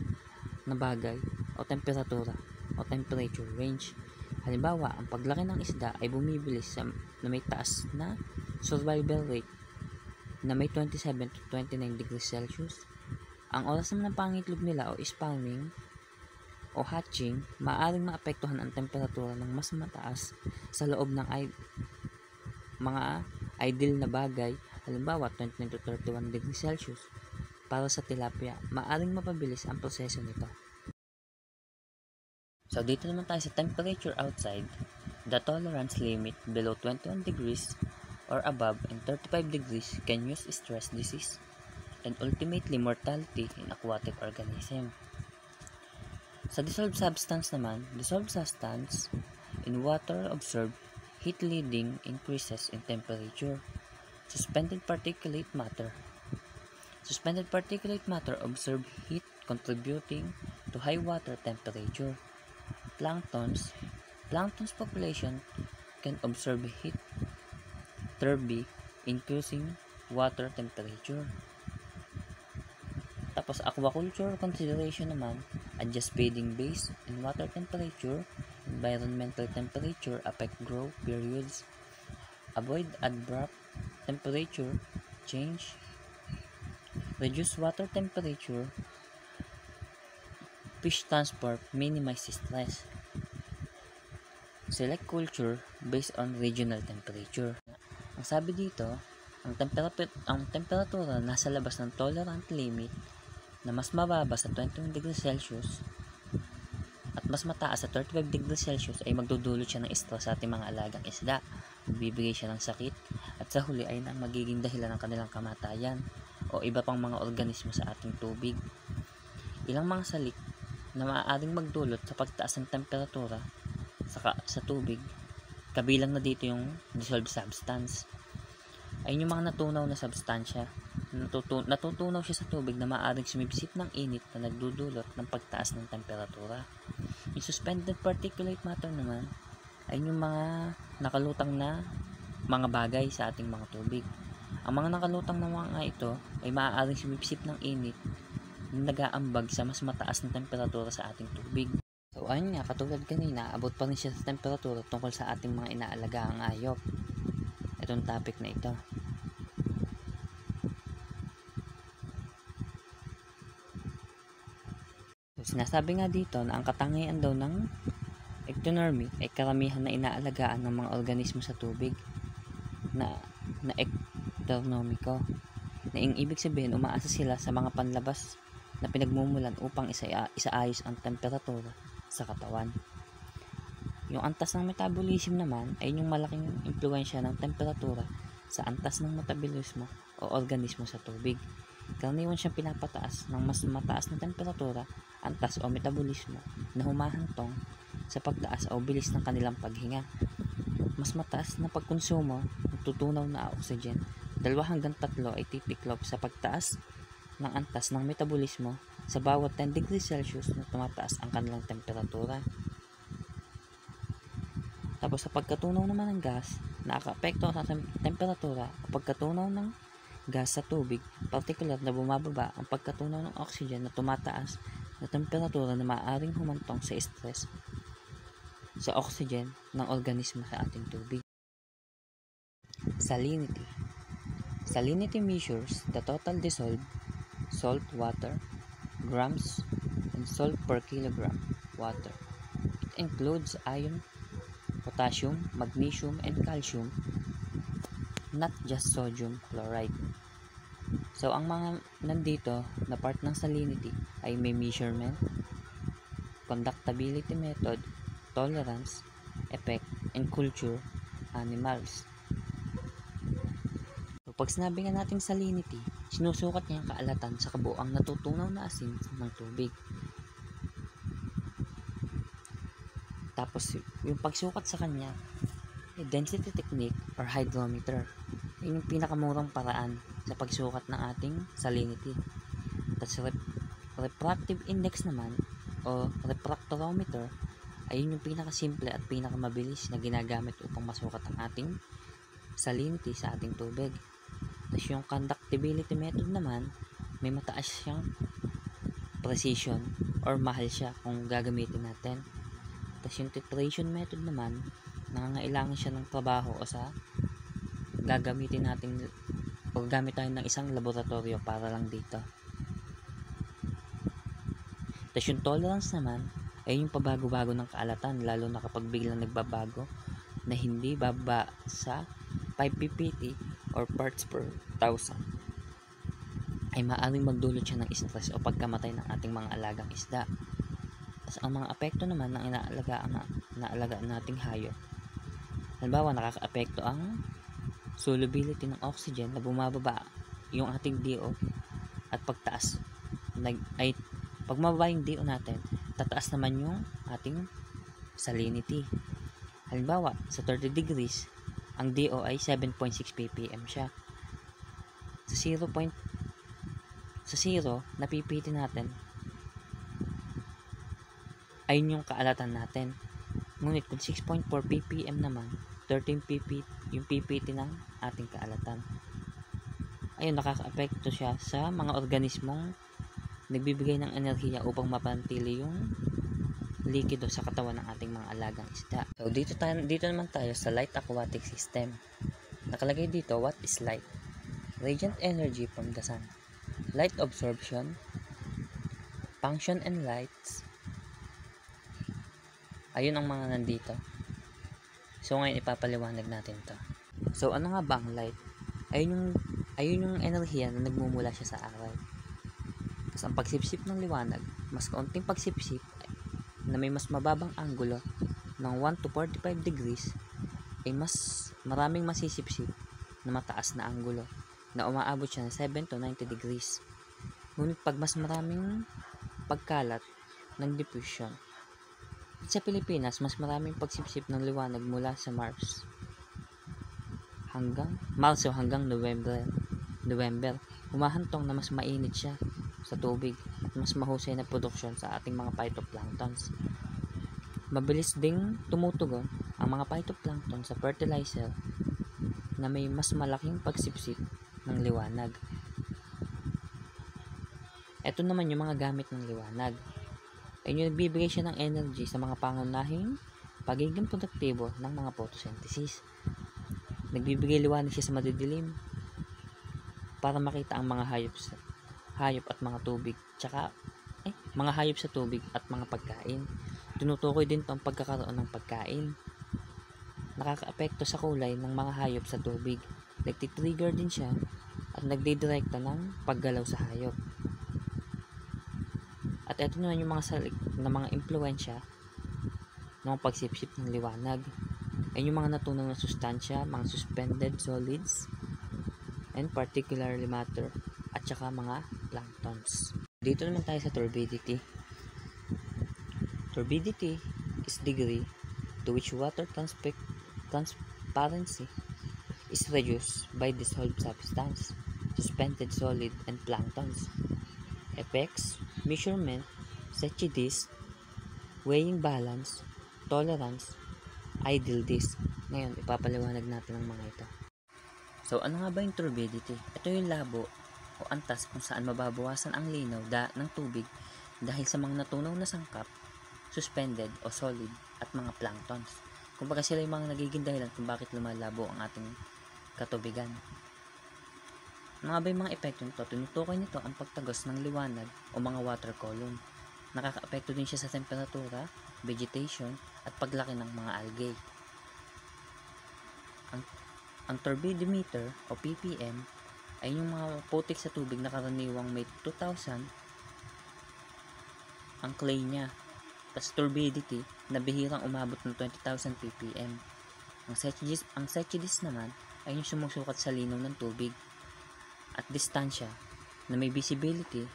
na bagay o temperatura o temperature range. Halimbawa, ang paglaki ng isda ay bumibilis na may taas na survival rate na may 27 to 29 degrees Celsius. Ang oras naman ng pangitlog nila o spawning o hatching, maaaring maapektuhan ang temperatura ng mas mataas sa loob ng mga ideal na bagay. Halimbawa, 29 to 31 degrees Celsius. Para sa tilapia, maaaring mapabilis ang proseso nito. So dito naman tayo sa temperature outside. The tolerance limit below 21 degrees or above and 35 degrees can cause stress disease and ultimately mortality in aquatic organism. Sa dissolved substance naman, dissolved substance in water observed Heat leading increases in temperature. Suspended particulate matter. Suspended particulate matter absorb heat, contributing to high water temperature. Planktons population can absorb heat, thereby increasing water temperature. Tapos aquaculture consideration naman, adjust feeding base and water temperature, environmental temperature affect growth periods, avoid abrupt temperature change, reduce water temperature, fish transport, minimize stress. Select culture based on regional temperature. Ang sabi dito, ang temperatura nasa labas ng tolerant limit na mas mababa sa 21 degrees Celsius at mas mataas sa 35 degrees Celsius ay magdudulot siya ng stress sa ating mga alagang isda. Magbibigay siya ng sakit at sa huli ay nang magiging dahilan ng kanilang kamatayan o iba pang mga organismo sa ating tubig. Ilang mga salik na maaaring magdulot sa pagtaas ng temperatura sa tubig, kabilang na dito yung dissolved substance. Ay yung mga natunaw na substansya, natutunaw siya sa tubig na maaaring sumipsip ng init na nagdudulot ng pagtaas ng temperatura. Yung suspended particulate matter naman ay yung mga nakalutang na mga bagay sa ating mga tubig. Ang mga nakalutang na mga ito ay maaaring sumipsip ng init na nag-aambag sa mas mataas na temperatura sa ating tubig. So ayun nga, katulad kanina, abot pa rin siya sa temperatura tungkol sa ating mga inaalagaang hayop. Itong topic na ito. So, sinasabi nga dito na ang katangian daw ng ectonormy ay karamihan na inaalagaan ng mga organismo sa tubig na ectonomiko. Na ang ibig sabihin, umaasa sila sa mga panlabas na pinagmumulan upang isaayos ang temperatura sa katawan. Yung antas ng metabolism naman ay yung malaking impluensya ng temperatura sa antas ng metabolismo o organismo sa tubig. Karaniwan siyang pinapataas ng mas mataas na temperatura, antas o metabolismo na humahantong sa pagtaas o bilis ng kanilang paghinga. Mas mataas na pagkonsumo ng tutunaw na oxygen, 2 hanggang 3 ay titiklop sa pagtaas ng antas ng metabolismo sa bawat 10 degrees Celsius na tumataas ang kanilang temperatura. Tapos sa pagkatunaw naman ng gas, nakaka-apekto sa temperatura o pagkatunaw ng gas sa tubig, particular na bumababa ang pagkatunaw ng oxygen na tumataas na temperatura na maaaring humantong sa stress sa oxygen ng organismo sa ating tubig. Salinity. Salinity measures the total dissolved salt water, grams, and salt per kilogram water. It includes iron, potassium, magnesium, and calcium, not just sodium chloride. So, ang mga nandito na part ng salinity ay may measurement, conductability method, tolerance, effect, and culture animals. So, pag sinabi nga natin salinity, sinusukat niya ang kaalatan sa kabuuang natutunaw na asin ng tubig. Tapos, yung pagsukat sa kanya, density technique or hydrometer. Yun yung pinakamurang paraan sa pagsukat ng ating salinity. Tapos, refractive index naman o refractometer ay yun yung pinakasimple at pinakamabilis na ginagamit upang masukat ang ating salinity sa ating tubig. Tapos yung conductibility method naman, may mataas siyang precision or mahal siya kung gagamitin natin. Tapos yung titration method naman, nangangailangan siya ng trabaho o sa gagamitin natin o gamit tayo ng isang laboratorio para lang dito. Tapos yung tolerance naman ay yung pabago-bago ng kaalatan, lalo na kapag biglang nagbabago na hindi baba sa 5 ppt or parts per 1,000 ay maaaring magdulot siya ng stress o pagkamatay ng ating mga alagang isda. Tapos ang mga apekto naman ng inaalagaan nating hayop, halimbawa nakaka-apekto ang solubility ng oxygen na bumababa yung ating DO at pagtaas pag mababa yung DO natin, tataas naman yung ating salinity. Halimbawa, sa 30 degrees, ang DO ay 7.6 ppm siya. Sa 0, napipitin natin, ayun yung kaalatan natin. Ngunit kung 6.4 ppm naman, 13 pp yung ppt ng ating kaalatan. Ayun, nakaka-apekto siya sa mga organismong nagbibigay ng enerhiya upang mapanatili yung likido sa katawan ng ating mga alagang isda. So dito naman tayo sa light aquatic system. Nakalagay dito, what is light? Radiant energy from the sun. Light absorption, function and lights. Ayun ang mga nandito. So ngayon ipapaliwanag natin to. So ano nga ba ang light? Ayun yung enerhiya na nagmumula siya sa araw. Tapos ang pagsipsip ng liwanag, mas kaunting pagsipsip na may mas mababang anggulo ng 1 to 45 degrees ay mas maraming masisipsip na mataas na anggulo na umaabot siya ng 7 to 90 degrees. Ngunit pag mas maraming pagkalat ng diffusion, sa Pilipinas, mas maraming pagsipsip ng liwanag mula sa Marso hanggang November, humahantong na mas mainit siya sa tubig at mas mahusay na produksyon sa ating mga phytoplanktons. Mabilis ding tumutugon ang mga phytoplankton sa fertilizer na may mas malaking pagsipsip ng liwanag. Ito naman yung mga gamit ng liwanag. Ay yung nagbibigay siya ng energy sa mga pangunahing pagiging produktibo ng mga photosynthesis. Nagbibigay liwanag siya sa madidilim para makita ang mga hayop at mga tubig, mga hayop sa tubig at mga pagkain. Tinutukoy din ang pagkakaroon ng pagkain. Nakakaapekto sa kulay ng mga hayop sa tubig. Nagtitrigger din siya at nagdidirekta ng paggalaw sa hayop. At ito naman yung mga impluensya ng pagsipsip ng liwanag. Ay yung mga natunaw na sustansya, mga suspended solids, and particularly matter, at saka mga planktons. Dito naman tayo sa turbidity. Turbidity is degree to which water transparency is reduced by dissolved substance, suspended solid, and planktons. Effects, measurement, Secchi-disk, weighing balance, tolerance, ideal disk. Ngayon, ipapaliwanag natin ang mga ito. So, ano nga ba yung turbidity? Ito yung labo o antas kung saan mababawasan ang linaw ng tubig dahil sa mga natunaw na sangkap, suspended o solid, at mga planktons. Kumbaga sila yung mga nagiging dahilan kung bakit lumalabo ang ating katubigan. Ano nga ba yung mga epekto nito? Tinutukoy nito ang pagtagos ng liwanag o mga water column. Nakaka-apekto din siya sa temperatura, vegetation, at paglaki ng mga algae. Ang turbidimeter o ppm ay yung mga putik sa tubig na karaniwang may 2,000 ang clay niya. Tapos turbidity na bihirang umabot ng 20,000 ppm. Ang Secchi-disk naman ay yung sumusukat sa linaw ng tubig. At distansya na may visibility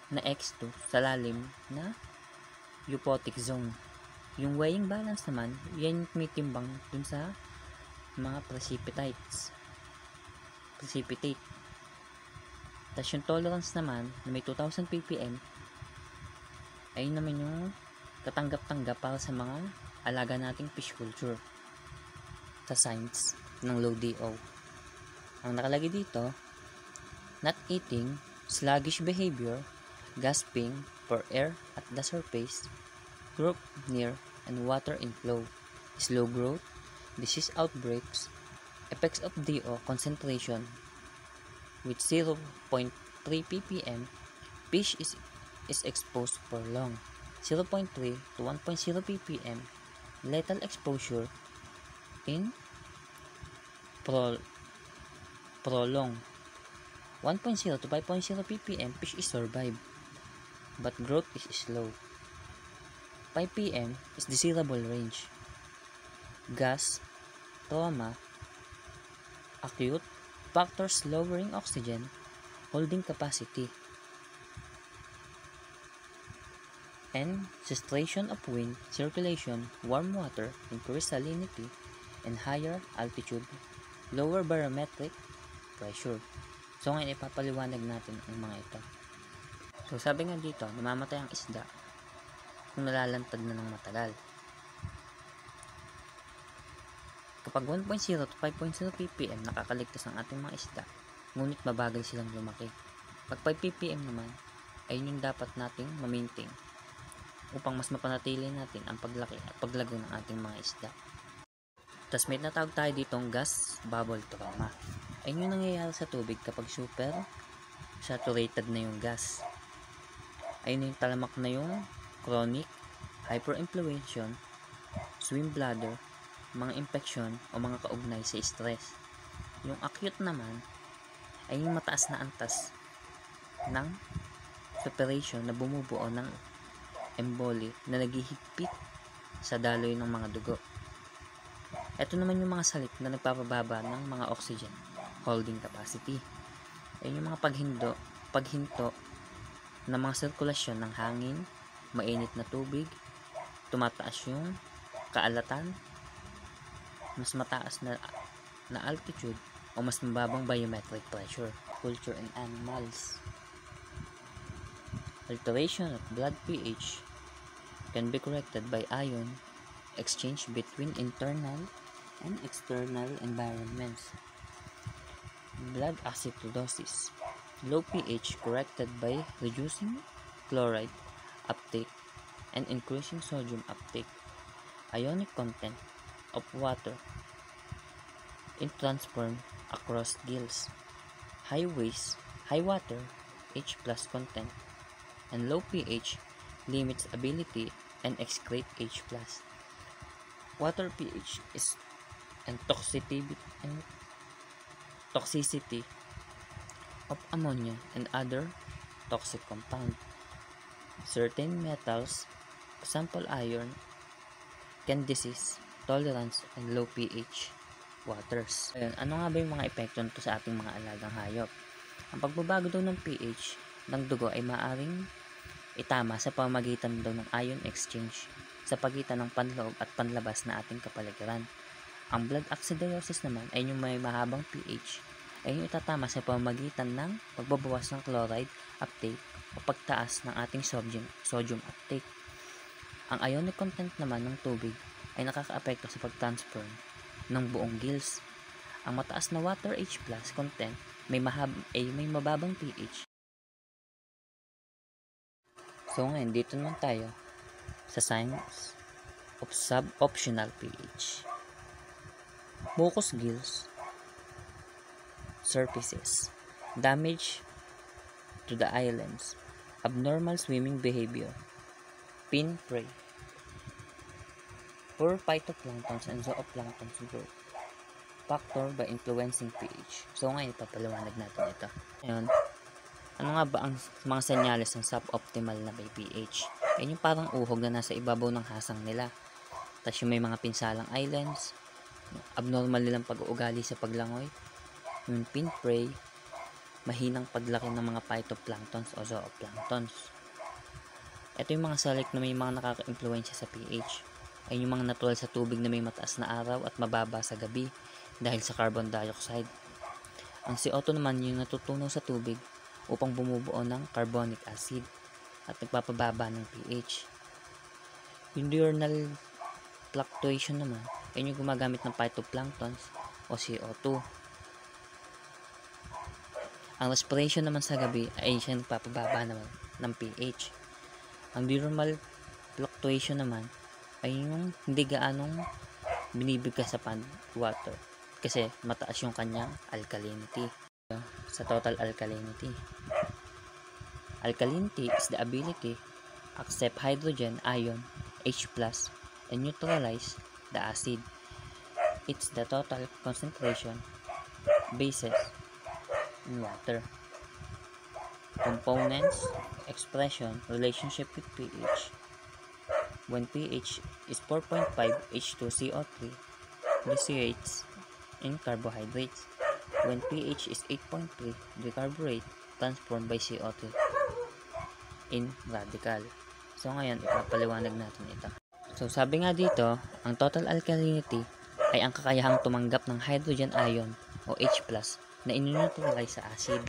na x2 sa lalim na euphotic zone. Yung weighing balance naman, yan yung tumitimbang dun sa mga precipitate. Tapos yung tolerance naman na may 2,000 ppm ay naman yung katanggap-tanggap para sa mga alaga nating fish culture sa science ng low DO. Ang nakalagay dito, not eating, sluggish behavior, gasping for air at the surface, group near and water inflow, slow growth, disease outbreaks, effects of DO concentration with 0.3 ppm, fish is exposed for long, 0.3 to 1.0 ppm, lethal exposure in prolong, 1.0 to 5.0 ppm, fish is survive, but growth is slow. 5 pm is desirable range. Gas, trauma, acute, factors lowering oxygen, holding capacity. and cessation of wind circulation, warm water, increased salinity, and higher altitude, lower barometric pressure. So ngayon ipapaliwanag natin ang mga ito. So sabi nga dito, namamatay ang isda kung nalalantad na ng matagal. Kapag 1.0 to 5.0 ppm nakakaligtas ang ating mga isda, ngunit mabagal silang lumaki. Pag 5 ppm naman, ay yung dapat nating ma-maintain upang mas mapanatili natin ang paglaki at paglago ng ating mga isda. Tapos may natawag tayo ditong gas bubble trauma. Ayun yung nangyayari sa tubig kapag super saturated na yung gas. Ayun yung talamak na yung chronic hyperinflation, swim bladder, mga infection o mga kaugnay sa stress. Yung acute naman ay yung mataas na antas ng suppuration na bumubuo ng emboli na naghihigpit sa daloy ng mga dugo. Ito naman yung mga salik na nagpapababa ng mga oxygen holding capacity. Ayun yung mga paghinto ng mga sirkulasyon ng hangin, mainit na tubig, tumataas yung kaalatan, mas mataas na altitude o mas mababang biometric pressure. Culture in animals. Alteration of blood pH can be corrected by ion exchange between internal and external environments. Blood acidosis. Low pH corrected by reducing chloride uptake and increasing sodium uptake. Ionic content of water in transform across gills. High water H+ content and low pH limits ability and excrete H+. Water pH is and toxicity of ammonia and other toxic compound. Certain metals, example iron, can disease tolerance and low pH waters. Ayun, ano nga ba yung mga epekto nito sa ating mga alagang hayop? Ang pagbabago daw ng pH ng dugo ay maaring itama sa pamamagitan daw ng ion exchange sa pagitan ng panloob at panlabas na ating kapaligiran. Ang blood acidosis naman ay yung may mahabang pH ay yung itatama sa pamamagitan ng pagbabawas ng chloride uptake o pagtaas ng ating sodium uptake. Ang ionic content naman ng tubig ay nakakaapekto sa pag-transfer ng buong gills. Ang mataas na water H+ content may mababang pH. So ngayon, dito naman tayo sa signs of suboptimal pH. Mucous gills surfaces, damage to the islands, abnormal swimming behavior, fin prey, poor phytoplanktons and zooplanktons growth, factor by influencing pH. So ngayon, papaliwanag natin ito. Ngayon, ano nga ba ang mga senyales ng suboptimal na pH? Yan yung parang uhog na nasa ibabaw ng hasang nila. Tapos yung may mga pinsalang islands, abnormal nilang pag-uugali sa paglangoy, yung fin prey, mahinang paglaki ng mga phytoplanktons o zooplanktons. Ito yung mga salik na may mga nakaka-influensya sa pH. Ay yung mga natural sa tubig na may mataas na araw at mababa sa gabi dahil sa carbon dioxide. Ang CO2 naman yung natutunaw sa tubig upang bumubuo ng carbonic acid at nagpapababa ng pH. Yung diurnal fluctuation naman ay yung gumagamit ng phytoplanktons o CO2. Ang respiration naman sa gabi ay siya nagpapababa naman ng pH. Ang diurnal fluctuation naman ay yung hindi gaanong binibigkas sa pond water kasi mataas yung kanyang alkalinity. Sa total alkalinity. Alkalinity is the ability to accept hydrogen ion H+ and neutralize the acid. It's the total concentration bases in water. Components, expression, relationship with pH. When pH is 4.5, H2CO3 dissociates in carbohydrates. When pH is 8.3, the carbohydrate transformed by CO2 in radical. So ngayon, ipapaliwanag natin ito. So sabi nga dito, ang total alkalinity ay ang kakayahang tumanggap ng hydrogen ion o H+ na inineutralize sa acid.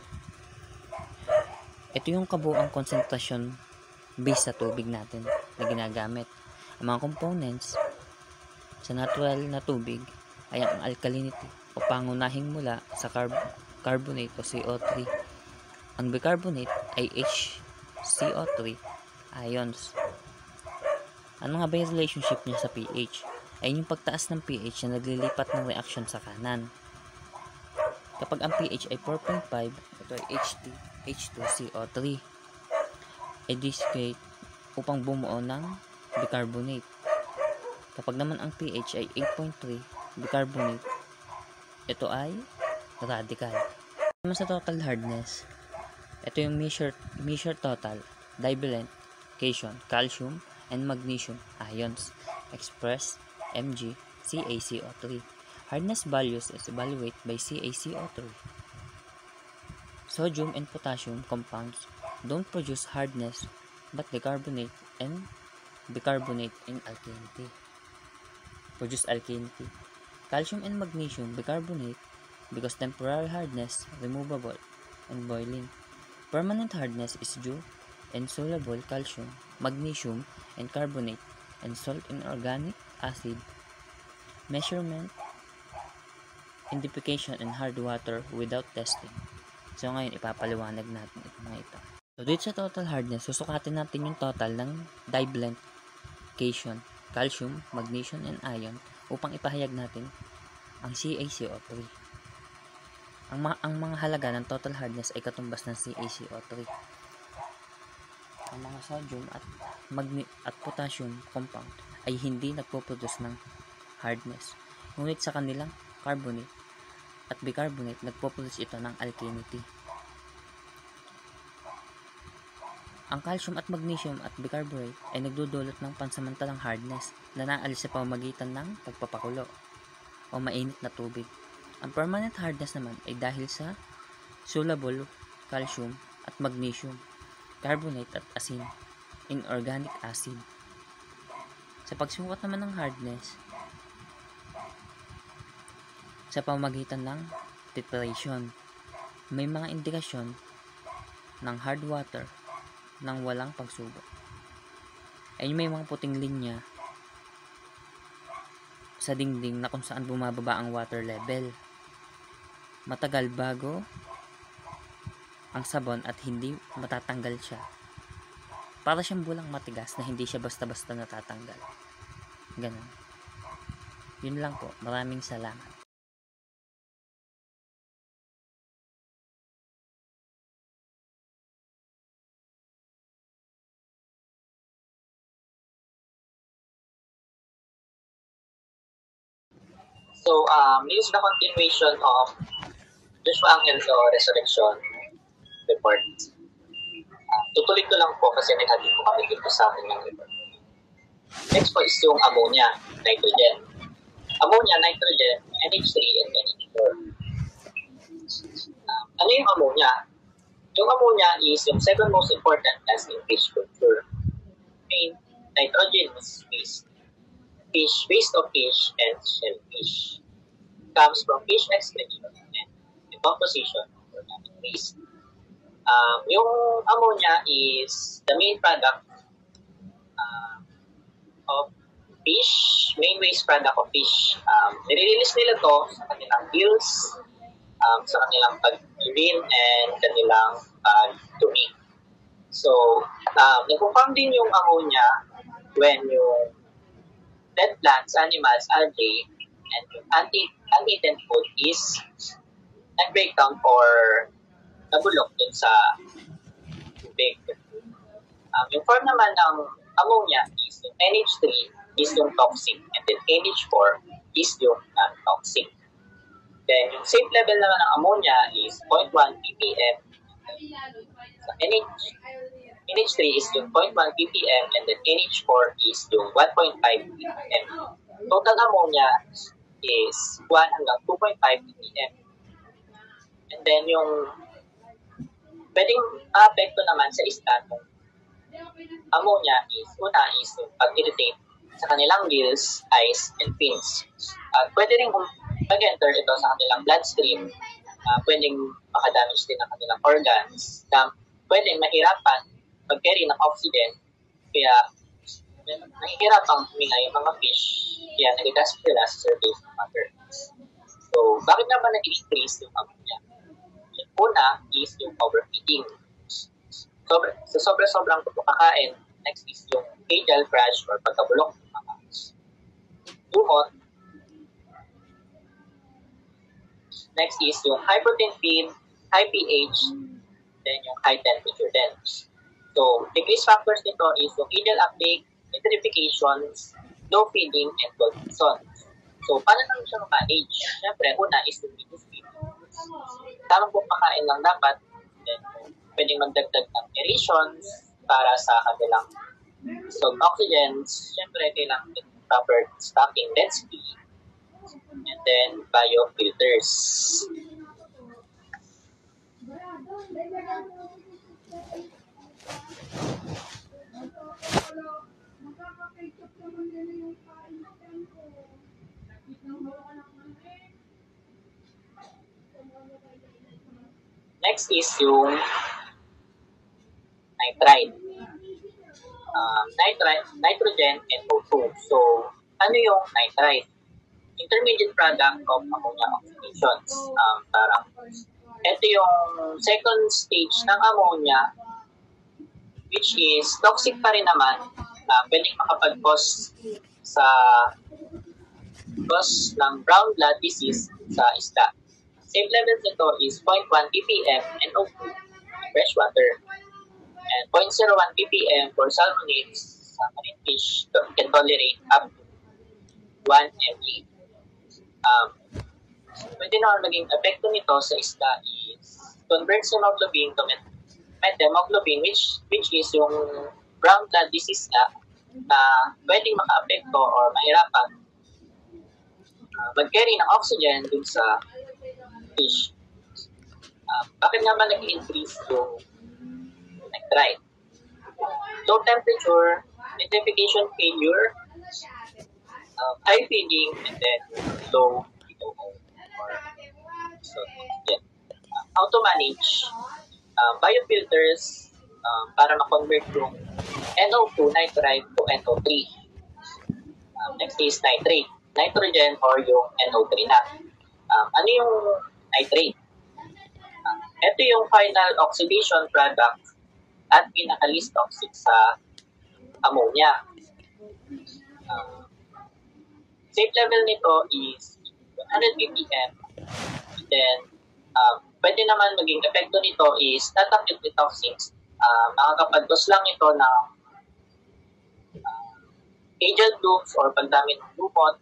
Ito yung kabuuang konsentrasyon base sa tubig natin na ginagamit. Ang mga components sa natural na tubig ay ang alkalinity o pangunahing mula sa carbonate o CO3. Ang bicarbonate ay HCO3 ions. Ano nga ba yung relationship niya sa pH? Ay yung pagtaas ng pH na naglilipat ng reaksyon sa kanan. Kapag ang pH ay 4.5, ito ay H2CO3. I-dissociate upang bumuo ng bicarbonate. Kapag naman ang pH ay 8.3, bicarbonate, ito ay radical. Naman sa total hardness, ito yung measure total divalent cation calcium and magnesium ions expressed Mg CaCO3. Hardness values is evaluated by CaCO3. Sodium and potassium compounds don't produce hardness but bicarbonate in alkalinity. Produce alkalinity. Calcium and magnesium bicarbonate because temporary hardness removable and boiling. Permanent hardness is due insoluble calcium, magnesium, and carbonate, and salt in organic acid. Measurement, identification, and hard water without testing. So ngayon, ipapaliwanag natin mga ito. So dito sa total hardness, susukatin natin yung total ng divalent cation, calcium, magnesium, and ion upang ipahayag natin ang CaCO3. Ang mga halaga ng total hardness ay katumbas ng CaCO3. Ang mga sodium at potassium compound ay hindi nagpo-produce ng hardness. Ngunit sa kanilang carbonate at bicarbonate, nagpo-produce ito ng alkalinity. Ang calcium at magnesium at bicarbonate ay nagdudulot ng pansamantalang hardness na naalis sa pamamagitan ng pagpapakulo o mainit na tubig. Ang permanent hardness naman ay dahil sa soluble calcium at magnesium, carbonate at asin, inorganic acid. Sa pagsukat naman ng hardness, sa pamamagitan ng titration, may mga indikasyon ng hard water nang walang pagsubok. Ay may mga puting linya sa dingding na kung saan bumababa ang water level. Matagal bago ang sabon at hindi matatanggal siya. Para siyang bulang matigas na hindi siya basta-basta natatanggal. Ganun. Yun lang po. Maraming salamat. So, this is the continuation of Joshua Angel's Resurrection report. Tutuloy ko lang po kasi nag-hagi po kami dito sa akin ng report. Next po is yung ammonia, nitrogen. Ammonia, nitrogen, NH3, and NH4. Ano yung ammonia? Yung ammonia is yung second most important gas in fish culture. Main, nitrogen is waste of fish and shellfish. Comes from fish excretion and decomposition of organic waste. Yung ammonia is the main product of fish, main waste product of fish. Nire-release nila to sa kanilang gills, sa kanilang pag-urine and kanilang dumi. So, nagpo-form din yung ammonia when yung dead plants, animals, algae, and uneaten food is nag-breakdown or nabulok dun sa tubig. Yung form naman ng ammonia is yung NH3 is yung toxic and then NH4 is yung non-toxic. Then yung safe level naman ng ammonia is 0.1 ppm. So NH3 is yung 0.1 ppm and then NH4 is yung 1.5 ppm. Total ammonia is 1 hanggang 2.5 ppm. And then yung pwedeng apekto naman sa isda ammonia is yung pag-irritate sa kanilang gills, eyes, and fins. At pwede rin mag-enter ito sa kanilang bloodstream, pwedeng makadamage din ang kanilang organs, na pwedeng mahirapan mag-carry ng oxygen, kaya nahihirapang huminga yung mga fish, kaya nag-gasp sila sa surface ng water. So, bakit naman nag-increase yung ammonia? Yung una is yung overfeeding. Sobrang pagkakain. Next is yung facial crash or pagkabulok ng mga lumot. Next is yung high protein feed, high pH, then yung high temperature din. So, decrease factors nito is yung ideal uptake, nitrifications, low feeding, and cold season. So, paano naman siya manage? Siyempre, una is yung reduce feed. Tamang pagkakain lang dapat. Then, pwedeng magdagdag ng aerations para sa kanilang stored oxygen. Siyempre, kailangan din proper stocking density. And then, biofilters. Next is yung nitrite. Nitrogen and O2. So, ano yung nitrite? Intermediate product of ammonia oxidations. Parang ito yung second stage ng ammonia, which is toxic pa rin naman, pwedeng makapag-cause ng brown blood disease sa isda. Safe levels nito is 0.1 ppm NO2 in fresh water and 0.01 ppm for salmonids sa marine fish can tolerate up to 1 mg. Pwede naman maging epekto nito sa isda is converts hemoglobin to methemoglobin, which is yung brown blood disease na pwedeng maka-apekto or mahirapan mag-carry ng oxygen dun sa fish. Bakit naman nag-increase yung nitrite? Low temperature, nitrification failure, high feeding, and then low POO. How to manage? Biofilters para ma-convert yung NO2 nitrite to NO3. Next is nitrate, nitrogen or yung NO3 na. Ano yung nitrate? Ito yung final oxidation product at pinaka-least toxic sa ammonia. Safe level nito is 100 ppm. Then, pwede naman maging epekto nito is not acutely toxic. Makakapag-cause lang ito ng algal blooms or pagdami ng lumot,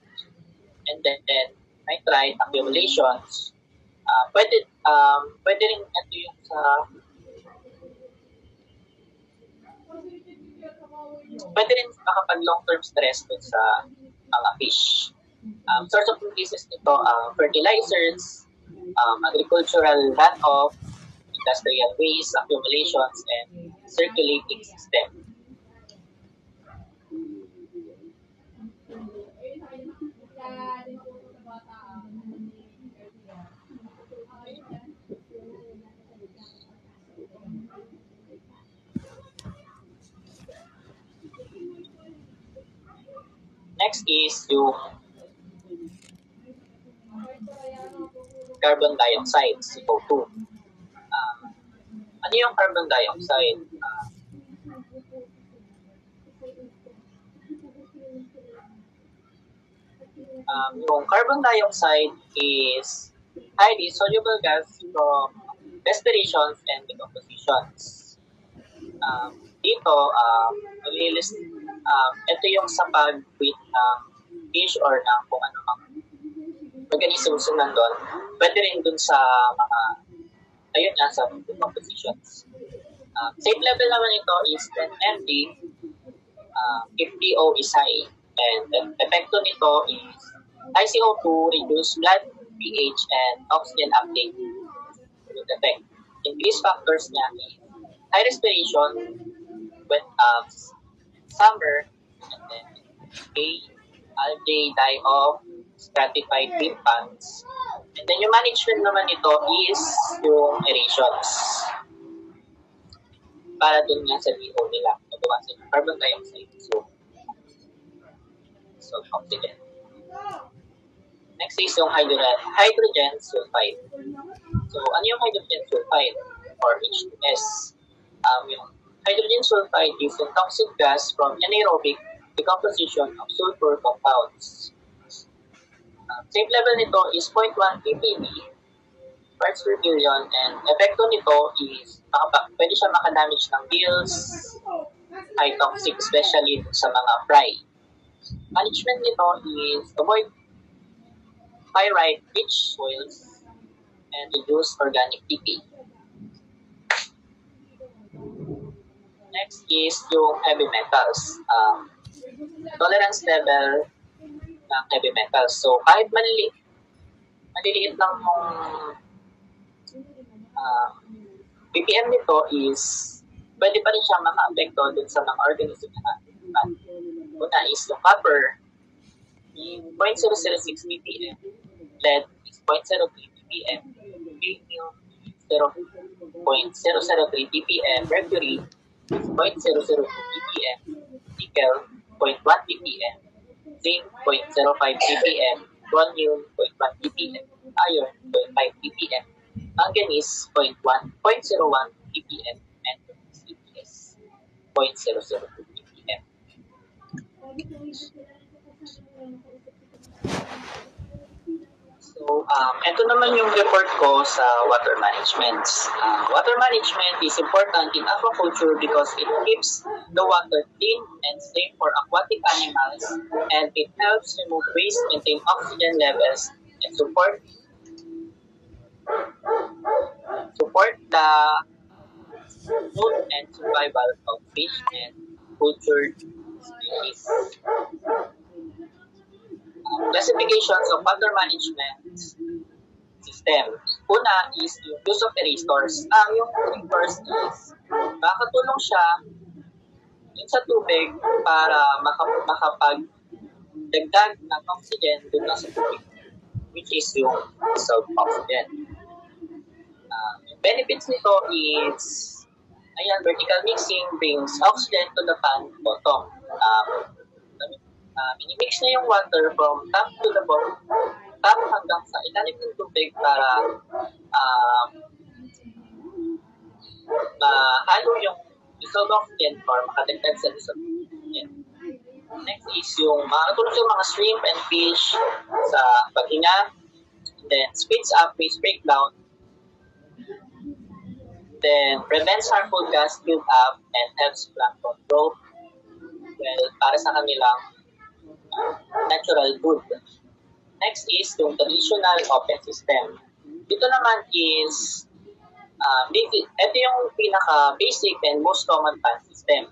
and then nitrite accumulations. Pwede rin ito yung pwede rin makapag long-term stress dun sa mga fish. Source of diseases nito, fertilizers, agricultural runoff, industrial waste, accumulations, and circulating system. Next is yung carbon dioxide, CO2. Ano yung carbon dioxide? Yung carbon dioxide is highly soluble gas from respirations and decompositions. Dito, ito yung sa pag-breathe ng fish or ng kung ano mang organisms na nandun. Pwede rin dun sa mga, sa decompositions. Safe level naman ito is 10 mg if DO is high. And the epekto nito is high CO2, reduced blood pH, and oxygen uptake. Good effect. Increase factors niya is high respiration, when summer, and then algae die off, stratified peat pans. And then yung management naman nito is yung aerations. Para dun nga sa DO nila, nabawasan yung carbon dioxide. So oxygen. Next is yung hydrogen sulfide. So, ano yung hydrogen sulfide or H2S? Yung hydrogen sulfide is a toxic gas from anaerobic decomposition of sulfur compounds. Safe level nito is 0.1 ppb parts per billion, and epekto nito is pwede siya makadamage ng gills, high toxic especially sa mga fry. Management nito is avoid pyrite-rich soils and reduce organic decay. Next is yung heavy metals. Tolerance level ng heavy metals. So, kahit maliliit lang yung ppm nito is pwede pa rin siyang maka-apekto dun sa mga organism na natin. Una is yung copper, 0.006 ppm, lead is 0.03 ppm, cadmium 0.003 ppm, mercury is 0.002 ppm, nickel 0.1 ppm, zinc 0.05 ppm, chromium 0.1 ppm, iron 0.5 ppm, manganese 0.01 ppm, and CPS 0.002 ppm. So, ito naman yung report ko sa water management. Water management is important in aquaculture because it keeps the water clean and safe for aquatic animals, and it helps remove waste, maintain oxygen levels, and support the growth and survival of fish and cultured species. Classifications of water management system. Una is yung use of erasers. Yung erasers is makakatulong siya dun sa tubig para makapagdagdag ng oxygen dun sa tubig, which is yung dissolved oxygen. Yung benefits nito is vertical mixing brings oxygen to the pan bottom. Minimix na yung water from top to the bottom, top hanggang sa ilalim ng tubig para mahalo yung dissolved oxygen or makadagdag sa dissolved oxygen. Next is yung makakatulong sa mga shrimp and fish sa paghinga, then speeds up waste breakdown, then prevents harmful gas build-up and helps plankton growth para sa kanilang natural food. Next is yung traditional open system. Dito naman is ito yung pinaka-basic and most common pan system.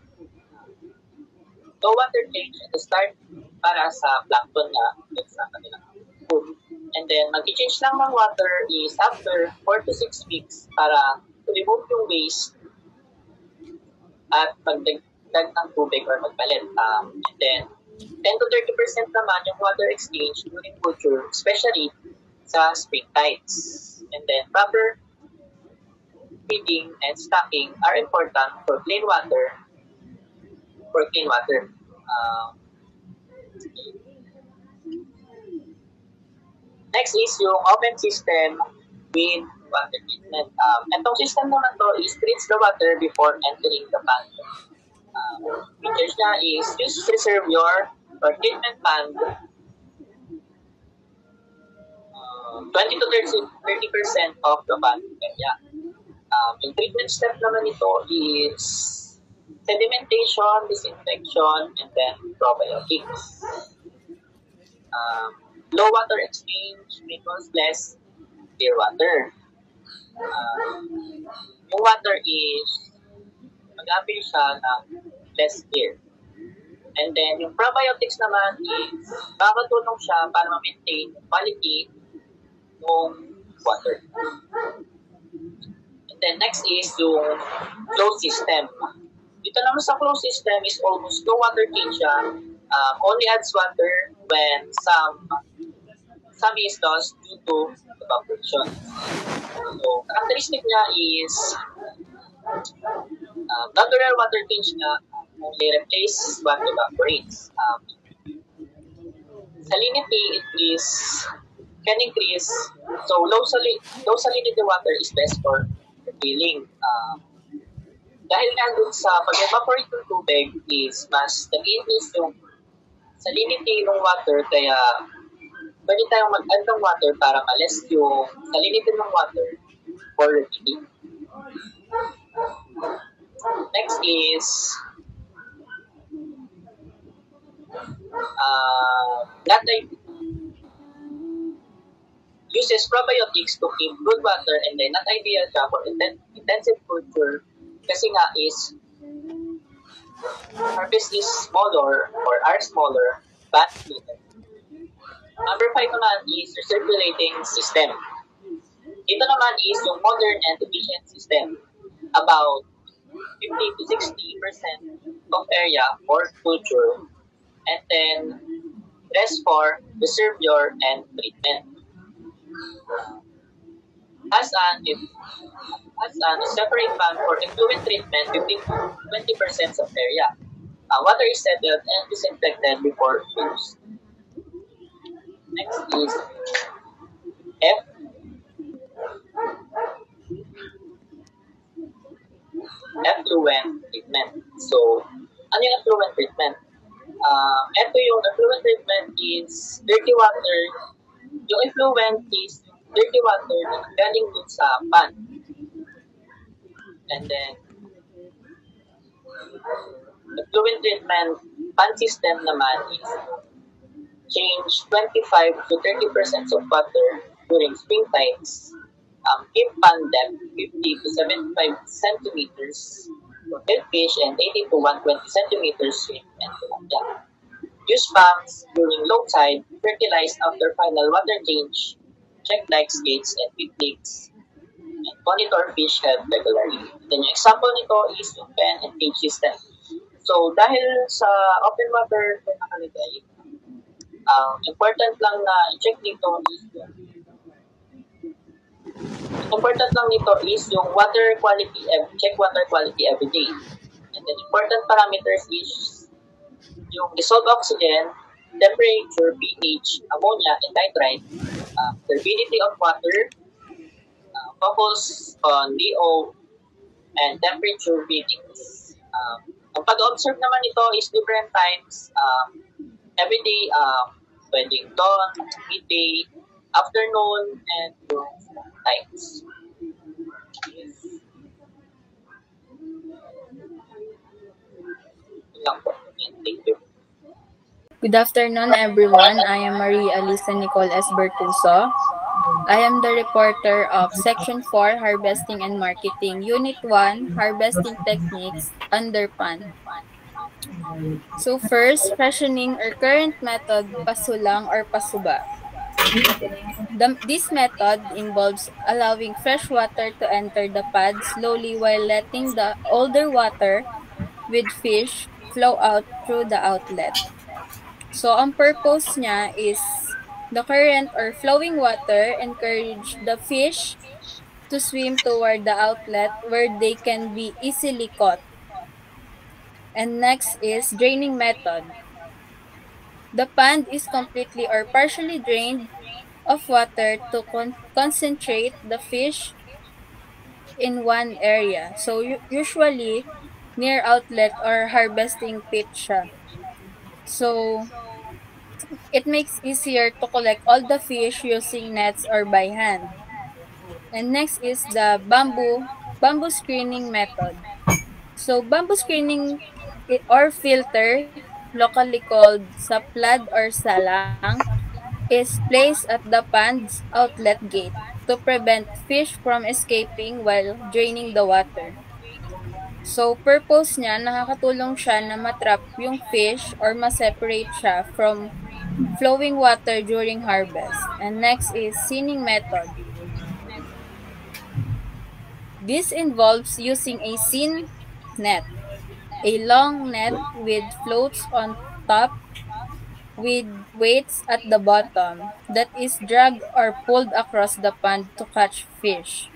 So, water change at the start para sa plankton na sa kanilang food. And then, mag-change lang ng water is after 4 to 6 weeks para remove yung waste at magdagdag ng tubig or magpalit. And then, 10 to 30% naman yung water exchange during culture, especially sa spring tides. And then, proper feeding and stocking are important for clean water. Next is yung open system with water treatment. Itong system naman to is treats the water before entering the pan. Features niya is use reserve your treatment pan 20 to 30% of the pan area. Yung treatment step naman ito is sedimentation, disinfection, and then probiotics. Low water exchange because less clear water. Yung water is mag-appeal siya ng less clear. And then, yung probiotics naman is makakatulong siya para ma-maintain yung quality ng water. And then, next is yung flow system. Dito naman sa closed system is almost no water change siya. Only adds water when some is lost due to evaporation. So, characteristic niya is natural water change niya only replaces what evaporates. Salinity is can increase. So, low salinity water is best for refilling. Dahil nga dun sa pag-evaporate ng tubig is mas nag-increase yung salinity ng water, kaya pwede tayong mag-add ng water para ma-less yung salinity ng water for refilling. Next is that uses probiotics to keep good water, and then not ideal siya for intensive culture kasi nga is harvest is smaller or are smaller but limited. Number 5 naman is recirculating system. Ito naman is yung modern and efficient system. About 50 to 60% of area for culture, and then rest for reservoir and treatment. As an separate ban for effluent treatment, 15 to 20% of area. Water is settled and disinfected before use. Next is F. Effluent treatment. So, ano yung effluent treatment? Ito yung effluent treatment is dirty water. Yung effluent is dirty water na galing dun sa pan. And then, effluent treatment pan system naman is change 25 to 30% of water during spring tides. Keep pan depth 50 to 75 centimeters for dead fish and 80 to 120 centimeters swim and tilapia. Use pumps during low tide, fertilize after final water change, check dikes, gates, and pit leaks, and monitor fish health regularly. Then yung example nito is yung pen and cage system. So dahil sa open water na nakalagay, important lang na i-check dito is yung water quality, check water quality every day. And then important parameters is yung dissolved oxygen, temperature, pH, ammonia, and nitrite, turbidity of water, focus on DO, and temperature readings. Ang pag-observe naman ito is different times, every day, pwedeng dawn, midday, afternoon, and times. Thank you. Good afternoon, everyone. I am Maria Alisa Nicole S. Bertuso. I am the reporter of Section 4, Harvesting and Marketing, Unit 1, Harvesting Techniques, under PAN. So first, freshening or current method, pasulang or pasuba. This method involves allowing fresh water to enter the pad slowly while letting the older water with fish flow out through the outlet. So, ang purpose niya is the current or flowing water encourage the fish to swim toward the outlet where they can be easily caught. And next is draining method. The pond is completely or partially drained of water to concentrate the fish in one area. So, usually, near outlet or harvesting pit siya. So, it makes easier to collect all the fish using nets or by hand. And next is the bamboo screening method. So, bamboo screening or filter, locally called saplad or salang, is placed at the pond's outlet gate to prevent fish from escaping while draining the water. So, purpose niya, nakakatulong siya na matrap yung fish or ma-separate siya from flowing water during harvest. And next is seining method. This involves using a seine net. a long net with floats on top with weights at the bottom that is dragged or pulled across the pond to catch fish.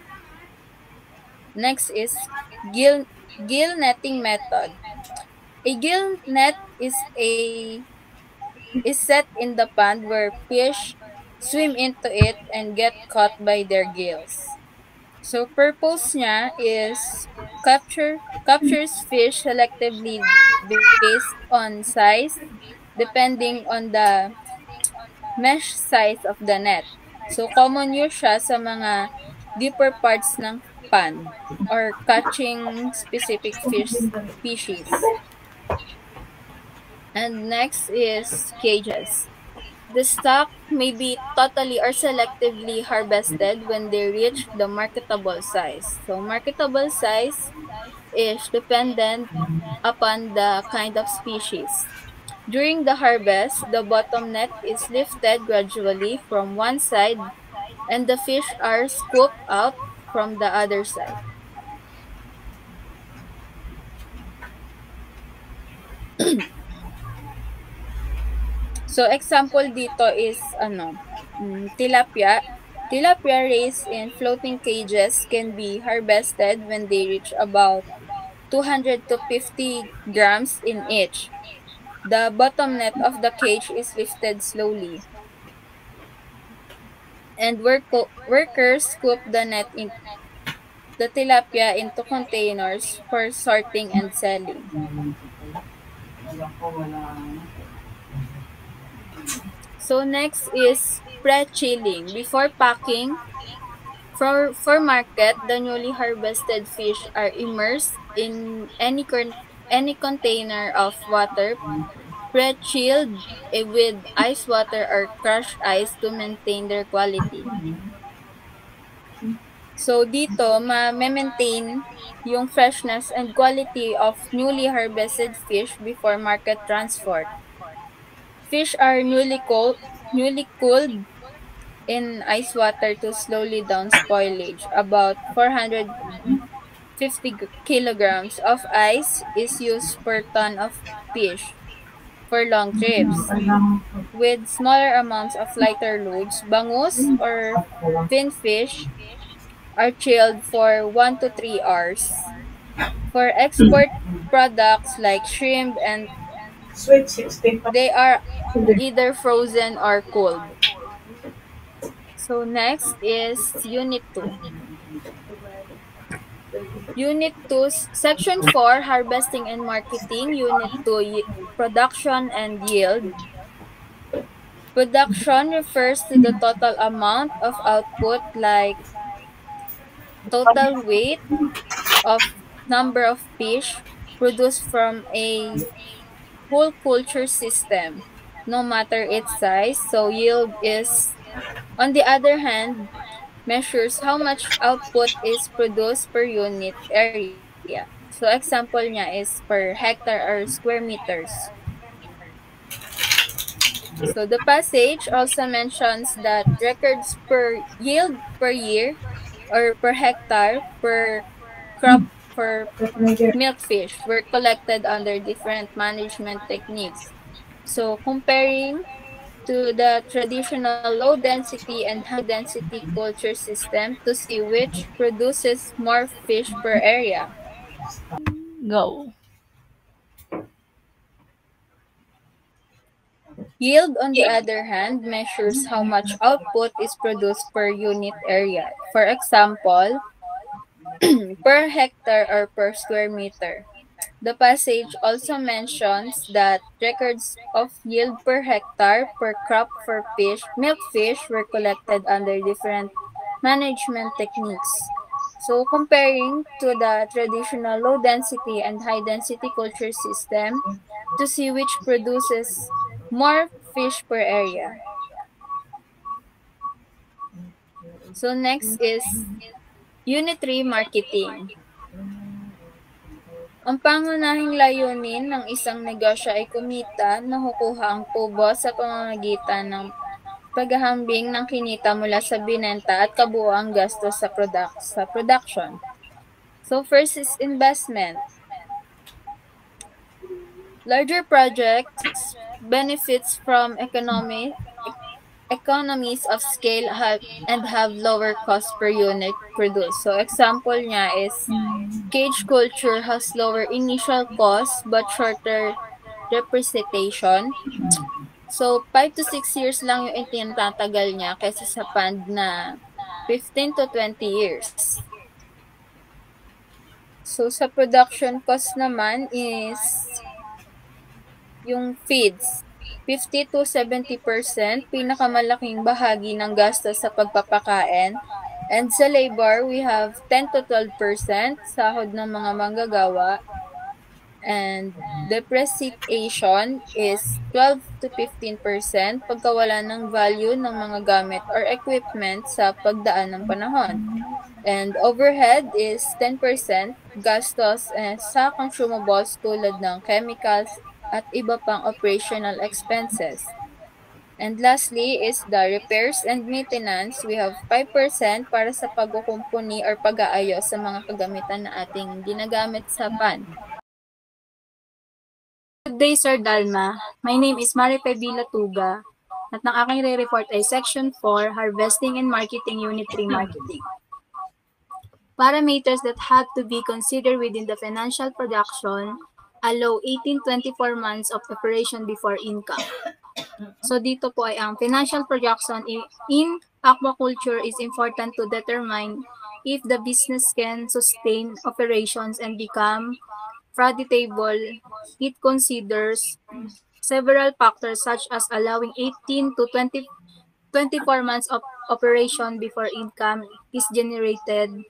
Next is gill netting method. A gill net is set in the pond where fish swim into it and get caught by their gills. So purpose niya is captures fish selectively based on size depending on the mesh size of the net. So common use siya sa mga deeper parts ng pond or catching specific fish species. And next is cages. The stock may be totally or selectively harvested when they reach the marketable size. So marketable size is dependent upon the kind of species. During the harvest, the bottom net is lifted gradually from one side and the fish are scooped out from the other side. So example dito is tilapia. Tilapia raised in floating cages can be harvested when they reach about 200 to 50 grams in each. The bottom net of the cage is lifted slowly. And workers scoop the tilapia into containers for sorting and selling. So next is pre-chilling. Before packing, for market, the newly harvested fish are immersed in any container of water, pre-chilled with ice water or crushed ice to maintain their quality. So dito, ma-maintain yung freshness and quality of newly harvested fish before market transport. Fish are newly cooled in ice water to slowly down spoilage. About 450 kilograms of ice is used per ton of fish for long trips. With smaller amounts of lighter loads, bangus or finfish are chilled for 1 to 3 hours. For export products like shrimp and they are either frozen or cooled. So next is Unit 2. Unit 2, Section 4, Harvesting and Marketing. Unit 2, Production and Yield. Production refers to the total amount of output like total weight of number of fish produced from a whole culture system, no matter its size. So yield is, on the other hand, measures how much output is produced per unit area. So example niya is per hectare or square meters. So the passage also mentions that records per yield per year or per hectare per crop for milkfish were collected under different management techniques. So comparing to the traditional low density and high density culture system to see which produces more fish per area. Go. Yield, on the other hand, measures how much output is produced per unit area. For example, per hectare or per square meter. The passage also mentions that records of yield per hectare per crop for milkfish were collected under different management techniques. So comparing to the traditional low density and high density culture system to see which produces more fish per area. So next is Unit 3 Marketing. Ang pangunahing layunin ng isang negosyo ay kumita, nakukuha ang tubo sa pamamagitan ng paghahambing ng kinita mula sa binenta at kabuuang gastos sa production. So first is investment. Larger projects benefits from economies of scale and have lower cost per unit produced. So example niya is cage culture has lower initial cost but shorter depreciation. So 5 to 6 years lang yung itinatagal niya kaysa sa pond na 15 to 20 years. So sa production cost naman is yung feeds. 50 to 70% pinakamalaking bahagi ng gastos sa pagpapakain. And sa labor, we have 10 to 12% sahod ng mga manggagawa. And depreciation is 12 to 15% pagkawala ng value ng mga gamit or equipment sa pagdaan ng panahon. And overhead is 10% gastos sa consumables tulad ng chemicals at iba pang operational expenses. And lastly is the repairs and maintenance. We have 5% para sa pagkukumpuni or pag-aayos sa mga kagamitan na ating ginagamit sa pan. Good day, Sir Dalma. My name is Marife Vilatuga at ng aking re-report ay Section 4, Harvesting and Marketing, Unit 3, Marketing. Parameters that have to be considered within the financial production allow 18-24 months of operation before income. So dito po ay ang financial projection in aquaculture is important to determine if the business can sustain operations and become profitable. It considers several factors such as allowing 18 to 24 months of operation before income is generated,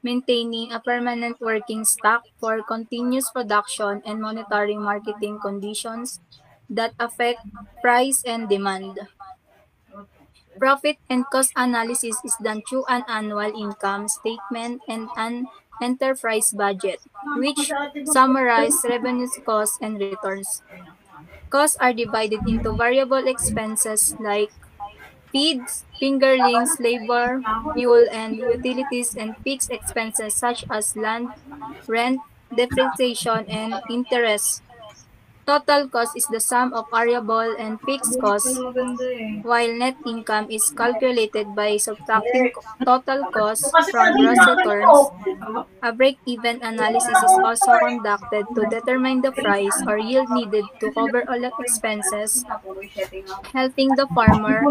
maintaining a permanent working stock for continuous production, and monitoring marketing conditions that affect price and demand. Profit and cost analysis is done through an annual income statement and an enterprise budget, which summarize revenues, costs, and returns. Costs are divided into variable expenses like feeds, fingerlings, labor, fuel, and utilities, and fixed expenses such as land, rent, depreciation, and interest. Total cost is the sum of variable and fixed costs, while net income is calculated by subtracting total costs from gross returns. A break-even analysis is also conducted to determine the price or yield needed to cover all expenses, helping the farmer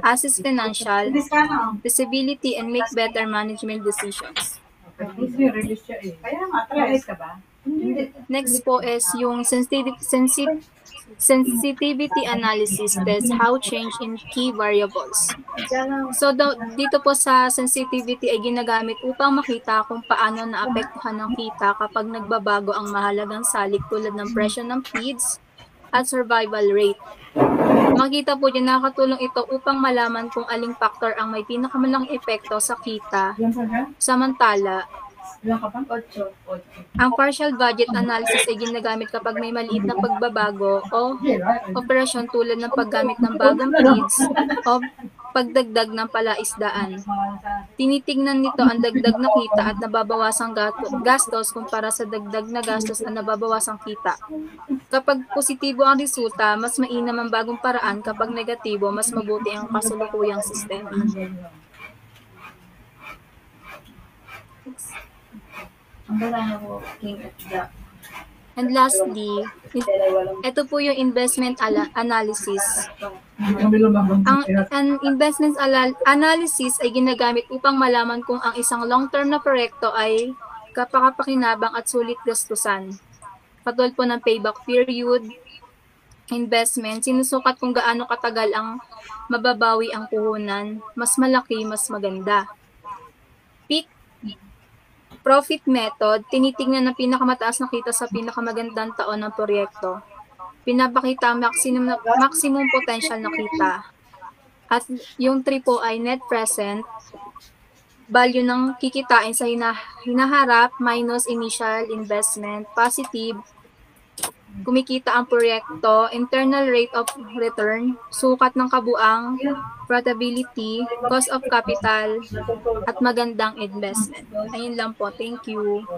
assess financial feasibility and make better management decisions. Next po is yung sensitivity analysis test, how change in key variables. So dito po sa sensitivity ay ginagamit upang makita kung paano naapektuhan ng kita kapag nagbabago ang mahalagang salik tulad ng presyo ng feeds at survival rate. Makita po dyan, nakakatulong ito upang malaman kung aling factor ang may pinakamalang epekto sa kita. Samantala, ang partial budget analysis ay ginagamit kapag may maliit na pagbabago o operasyon tulad ng paggamit ng bagong feeds o pagdagdag ng palaisdaan. Tinitingnan nito ang dagdag na kita at nababawasang gastos kumpara sa dagdag na gastos at nababawasang kita. Kapag positibo ang resulta, mas mainam ang bagong paraan. Kapag negatibo, mas mabuti ang kasalukuyang sistema. And lastly, ito po yung investment analysis. Ang investment analysis ay ginagamit upang malaman kung ang isang long-term na proyekto ay kapakapakinabang at sulit gastusan. Katulad po ng payback period, investment, sinusukat kung gaano katagal ang mababawi ang puhunan, mas malaki, mas maganda. Peak profit method, tinitingnan ang pinakamataas na kita sa pinakamagandang taon ng proyekto. Pinapakita ang maximum potential na kita. At yung 3 po ay net present, value ng kikitain sa hinaharap minus initial investment, positive, kumikita ang proyekto, internal rate of return, sukat ng kabuang, profitability, cost of capital, at magandang investment. Ayun lang po. Thank you.